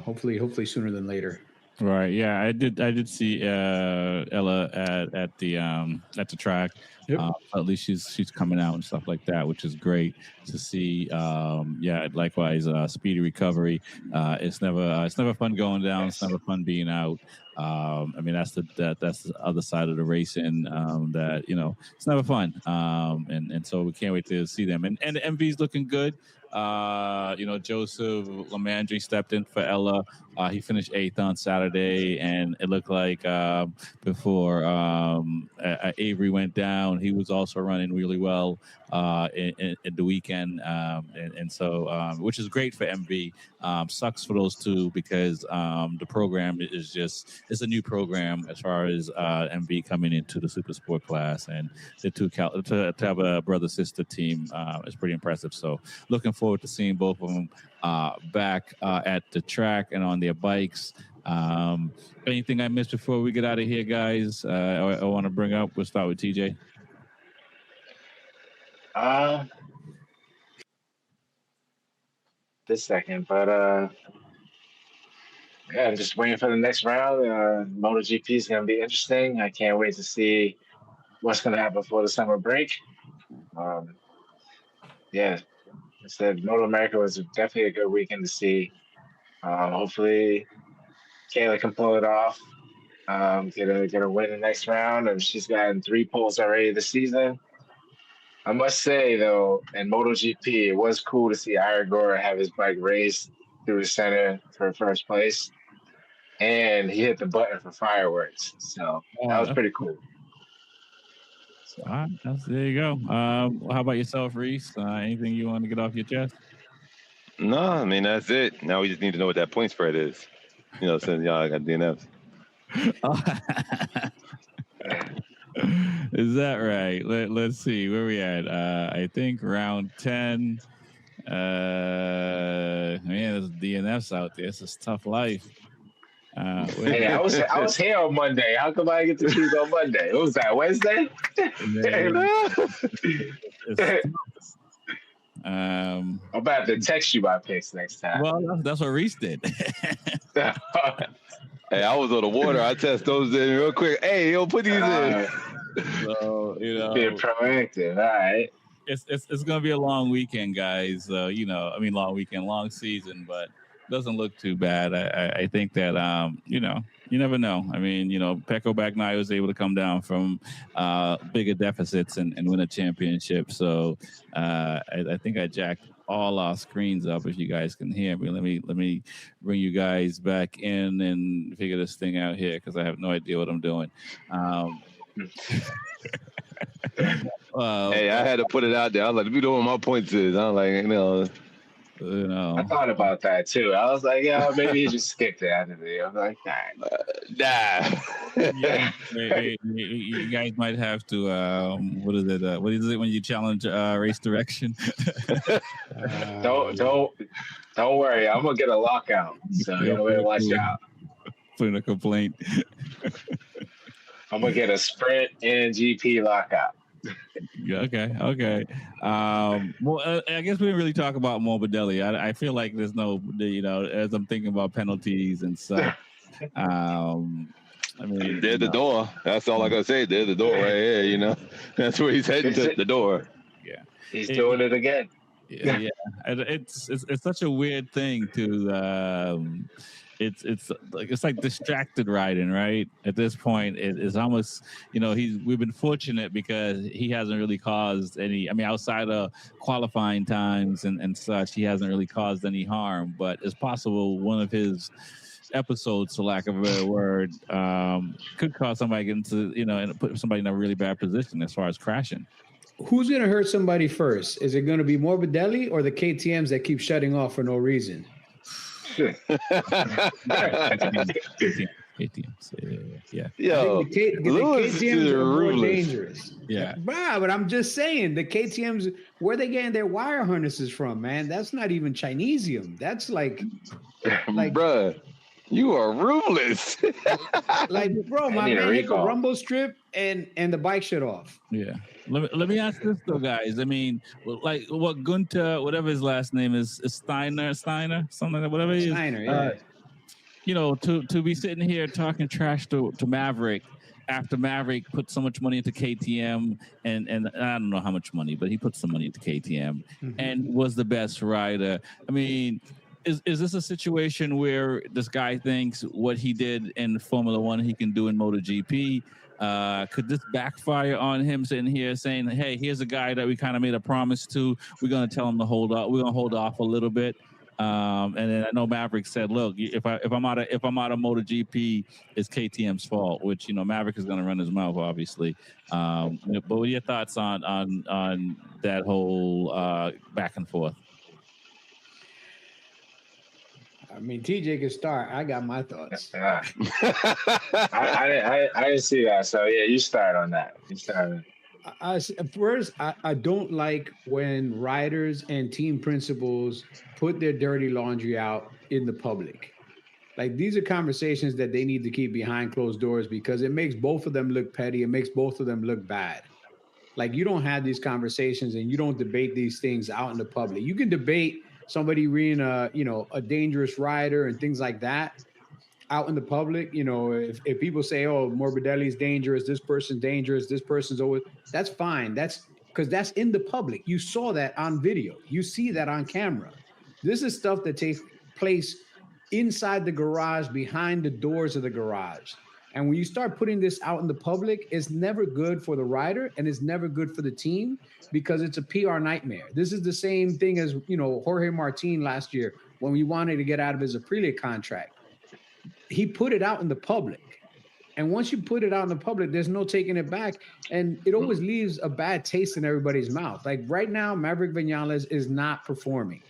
Speaker 4: hopefully sooner than later.
Speaker 1: Right. Yeah, I did see Ella at the track. Yep. At least she's coming out and stuff like that, which is great to see. Likewise, speedy recovery. It's never fun going down. It's never fun being out. I mean, that's the other side of the racing. That it's never fun. And so we can't wait to see them. And the MV's looking good. Joseph Lamandry stepped in for Ella. He finished 8th on Saturday, and it looked like before Avery went down, he was also running really well in the weekend, and so which is great for MV. Sucks for those two, because the program it's a new program as far as MV coming into the Super Sport class, and the two to have a brother sister team is pretty impressive. So looking forward to seeing both of them back at the track and on their bikes. Anything I missed before we get out of here, guys? I want to bring up. We'll start with TJ.
Speaker 2: This second, but I'm just waiting for the next round. MotoGP is going to be interesting. I can't wait to see what's going to happen before the summer break. I said MotoAmerica was definitely a good weekend to see. Hopefully, Kayla can pull it off. Get a win the next round, and she's gotten 3 poles already this season. I must say, though, in MotoGP, it was cool to see Iragora have his bike raced through the center for first place, and he hit the button for fireworks. So that was pretty cool.
Speaker 1: So. All right, there you go. How about yourself, Reese? Anything you want to get off your chest?
Speaker 3: No, I mean, that's it. Now we just need to know what that point spread is. Since y'all got DNFs.
Speaker 1: Is that right? Let's see where we at. I think round 10. Man, there's DNFs out there. It's a tough life.
Speaker 2: Hey, I was here on Monday. How come I get to choose on Monday? What was that, Wednesday? I'm about to text you my picks next time.
Speaker 1: Well, that's what Reese did.
Speaker 3: Hey, I was on the water. I test those in real quick. Hey, yo, put these in.
Speaker 1: So,
Speaker 2: being proactive. All right.
Speaker 1: It's gonna be a long weekend, guys. Long weekend, long season, but it doesn't look too bad. I think that you never know. I mean, Pecco Bagnaia was able to come down from bigger deficits and win a championship. So I think I jacked all our screens up. If you guys can hear me, let me bring you guys back in and figure this thing out here because I have no idea what I'm doing.
Speaker 3: Hey, I had to put it out there. I was like, let me know what my points is. I was like,
Speaker 2: I thought about that too. I was like, yeah, maybe you just skipped it out of there. I'm like,
Speaker 3: nah.
Speaker 1: Yeah, you guys might have to. What is it? What is it when you challenge race direction?
Speaker 2: Don't worry. I'm gonna get a lockout. So you better watch out.
Speaker 1: Put in a complaint.
Speaker 2: I'm gonna get a sprint and GP lockout.
Speaker 1: Okay. Well, I guess we didn't really talk about Morbidelli. I feel like there's no, as I'm thinking about penalties and stuff. I mean,
Speaker 3: there's the door. That's all I gotta say. There's the door right here. That's where he's heading to the door.
Speaker 1: Yeah,
Speaker 2: he's doing it again.
Speaker 1: Yeah, it's such a weird thing to. It's like distracted riding, right? At this point, it's almost we've been fortunate because he hasn't really caused any. I mean, outside of qualifying times and such, he hasn't really caused any harm. But it's possible one of his episodes, for lack of a better word, could cause somebody into and put somebody in a really bad position as far as crashing.
Speaker 4: Who's going to hurt somebody first? Is it going to be Morbidelli or the KTMs that keep shutting off for no reason?
Speaker 1: KTMs, yeah.
Speaker 4: Yo, the KTMs are more dangerous.
Speaker 1: Yeah,
Speaker 4: but I'm just saying the KTMs, where they getting their wire harnesses from, man? That's not even Chinesium. That's like,
Speaker 3: bruh, you are ruthless.
Speaker 4: Bro, my man hit the rumble strip and the bike shut off.
Speaker 1: Yeah. Let me ask this though, guys. I mean, like what Gunther, whatever his last name is Steiner, something like that, whatever he is.
Speaker 4: Steiner, yeah.
Speaker 1: To be sitting here talking trash to Maverick after Maverick put so much money into KTM and I don't know how much money, but he put some money into KTM and was the best rider. I mean, is this a situation where this guy thinks what he did in Formula One he can do in MotoGP? Could this backfire on him sitting here saying, hey, here's a guy that we kind of made a promise to. We're going to tell him to hold up. We're going to hold off a little bit. And then I know Maverick said, look, if I'm out of MotoGP, it's KTM's fault, which, Maverick is going to run his mouth, obviously. But what are your thoughts on that whole back and forth?
Speaker 4: I mean, TJ can start. I got my thoughts.
Speaker 2: I didn't see that. So, yeah, you start on that. You start.
Speaker 4: First, I don't like when riders and team principals put their dirty laundry out in the public. Like, these are conversations that they need to keep behind closed doors because it makes both of them look petty. It makes both of them look bad. Like, you don't have these conversations and you don't debate these things out in the public. You can debate somebody being a dangerous rider and things like that out in the public. If people say, oh, Morbidelli's dangerous, this person's dangerous, this person's always, that's fine. That's because that's in the public. You saw that on video. You see that on camera. This is stuff that takes place inside the garage, behind the doors of the garage. And when you start putting this out in the public, it's never good for the rider and it's never good for the team because it's a PR nightmare. This is the same thing as, Jorge Martin last year when we wanted to get out of his Aprilia contract. He put it out in the public. And once you put it out in the public, there's no taking it back. And it always leaves a bad taste in everybody's mouth. Like right now, Maverick Vinales is not performing.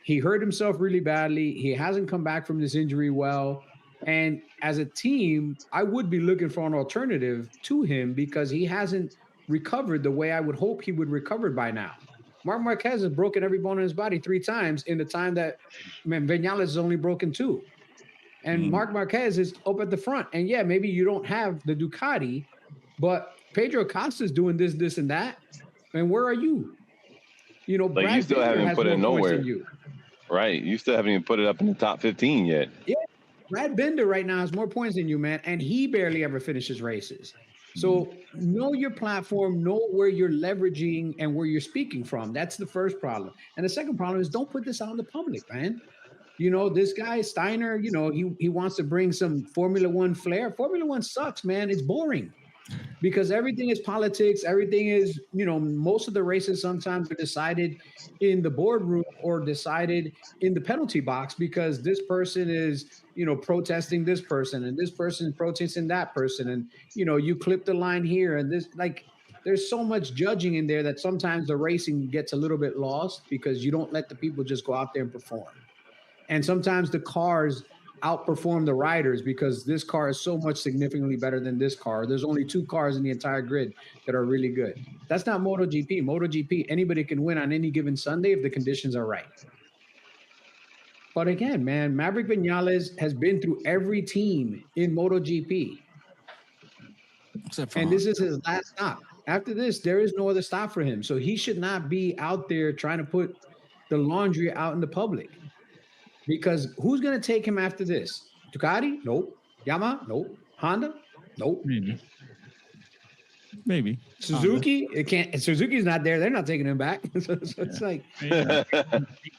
Speaker 4: He hurt himself really badly. He hasn't come back from this injury well. And as a team, I would be looking for an alternative to him because he hasn't recovered the way I would hope he would recover by now. Marc Marquez has broken every bone in his body 3 times in the time that Vinales has only broken 2. And Marc Marquez is up at the front. And yeah, maybe you don't have the Ducati, but Pedro Acosta's doing this, and that. And where are you? You know,
Speaker 3: like
Speaker 4: Brad
Speaker 3: you still
Speaker 4: Binder
Speaker 3: haven't
Speaker 4: has
Speaker 3: put
Speaker 4: more
Speaker 3: it
Speaker 4: points
Speaker 3: nowhere.
Speaker 4: than you.
Speaker 3: Right. You still haven't even put it up in the top 15 yet.
Speaker 4: Yeah. Brad Binder right now has more points than you, man. And he barely ever finishes races. So know your platform, know where you're leveraging and where you're speaking from. That's the first problem. And the second problem is don't put this out in the public, man. You know, this guy Steiner, you know, he wants to bring some Formula One flair. Formula One sucks, man. It's boring because everything is politics. Everything is, you know, most of the races sometimes are decided in the boardroom or decided in the penalty box because this person is, you know, protesting this person and this person is protesting that person. And, you know, you clip the line here and this, like, there's so much judging in there that sometimes the racing gets a little bit lost because you don't let the people just go out there and perform. And sometimes the cars outperform the riders because this car is so much significantly better than this car. There's only 2 cars in the entire grid that are really good. That's not MotoGP. MotoGP, anybody can win on any given Sunday if the conditions are right. But again, man, Maverick Vinales has been through every team in MotoGP. And this is his last stop. After this, there is no other stop for him. So he should not be out there trying to put the laundry out in the public. Because who's going to take him after this? Ducati? Nope. Yamaha? Nope. Honda? Nope.
Speaker 1: Maybe.
Speaker 4: Suzuki? It can't. Suzuki's not there. They're not taking him back. So it's like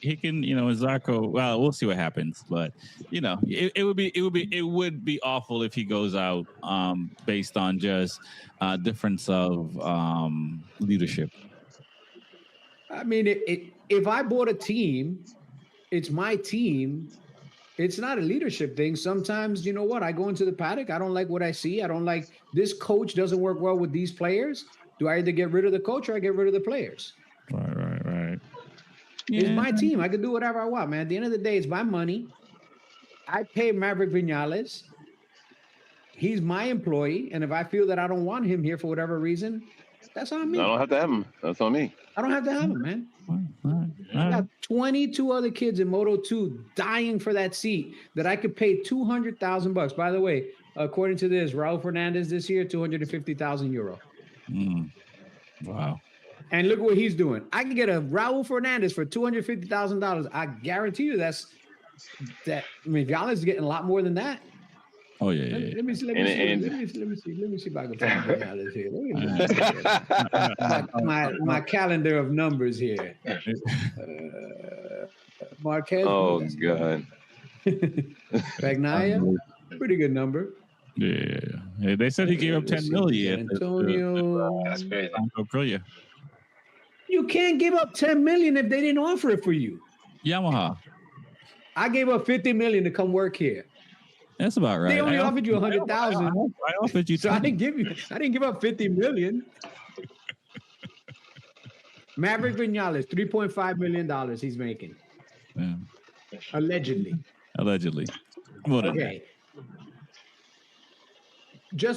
Speaker 1: he can, you know, Zarco. Well, we'll see what happens, but you know, it would be awful if he goes out based on just difference of leadership.
Speaker 4: I mean, if I bought a team, it's my team. It's not a leadership thing. Sometimes, you know what? I go into the paddock. I don't like what I see. I don't like this coach doesn't work well with these players. Do I either get rid of the coach or I get rid of the players?
Speaker 1: Right.
Speaker 4: It's my team. I can do whatever I want, man. At the end of the day, it's my money. I pay Maverick Vinales. He's my employee. And if I feel that I don't want him here for whatever reason, that's on me.
Speaker 3: I don't have to have him. That's on me.
Speaker 4: I don't have to have him, man. I got 22 other kids in Moto 2 dying for that seat that I could pay $200,000. By the way, according to this, Raul Fernandez this year, 250,000 euro.
Speaker 1: Wow.
Speaker 4: And look what he's doing. I can get a Raul Fernandez for $250,000. I guarantee you that. I mean, Vinales is getting a lot more than that.
Speaker 1: Oh yeah.
Speaker 4: Let me see if I can find Vinales here. My calendar of numbers here. Marquez.
Speaker 3: Oh God.
Speaker 4: Bagnaia, pretty good number.
Speaker 1: Yeah. They said he gave up 10 million.
Speaker 4: Antonio.
Speaker 2: That's crazy.
Speaker 4: You can't give up 10 million if they didn't offer it for you.
Speaker 1: Yamaha.
Speaker 4: I gave up 50 million to come work here.
Speaker 1: That's about right.
Speaker 4: They only offered you 100,000.
Speaker 1: I offered you.
Speaker 4: So I didn't give up 50 million. Maverick Vinales, $3.5 million he's making.
Speaker 1: Yeah.
Speaker 4: Allegedly.
Speaker 1: Okay.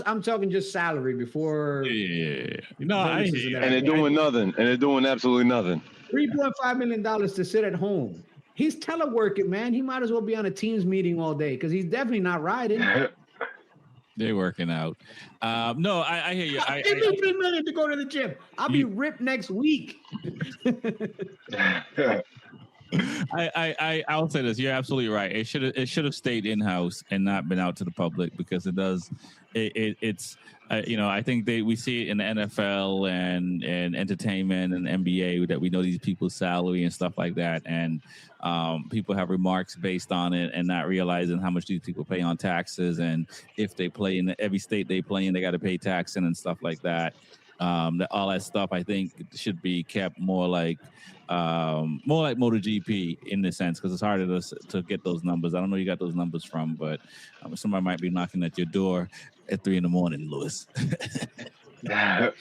Speaker 4: I'm talking just salary before.
Speaker 1: Yeah. No,
Speaker 3: and they're doing nothing. And they're doing absolutely nothing.
Speaker 4: $3.5 million to sit at home. He's teleworking, man. He might as well be on a Teams meeting all day because he's definitely not riding.
Speaker 1: They're working out. No, I hear you.
Speaker 4: Give me $3 million to go to the gym. I'll be ripped next week.
Speaker 1: I'll say this. You're absolutely right. It should have stayed in house and not been out to the public because it does. It's you know, I think we see it in the NFL and entertainment and NBA that we know these people's salary and stuff like that, and people have remarks based on it and not realizing how much these people pay on taxes, and if they play in every state they play in, they got to pay taxing and stuff like that. All that stuff I think should be kept more like MotoGP in this sense, because it's harder to get those numbers. I don't know where you got those numbers from, but somebody might be knocking at your door at 3 a.m, Louis.
Speaker 4: That's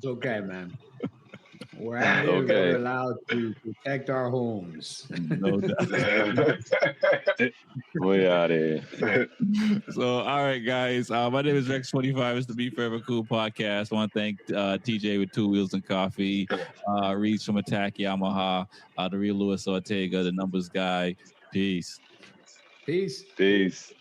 Speaker 4: okay, man. We're out here, we're allowed to protect our homes.
Speaker 1: No doubt.
Speaker 3: We out here.
Speaker 1: So, all right, guys. My name is Rex25. It's the Be Forever Cool podcast. I want to thank TJ with Two Wheels and Coffee, Reeds from Attack Yamaha, the real Luis Ortega, the numbers guy. Peace.
Speaker 4: Peace.
Speaker 3: Peace.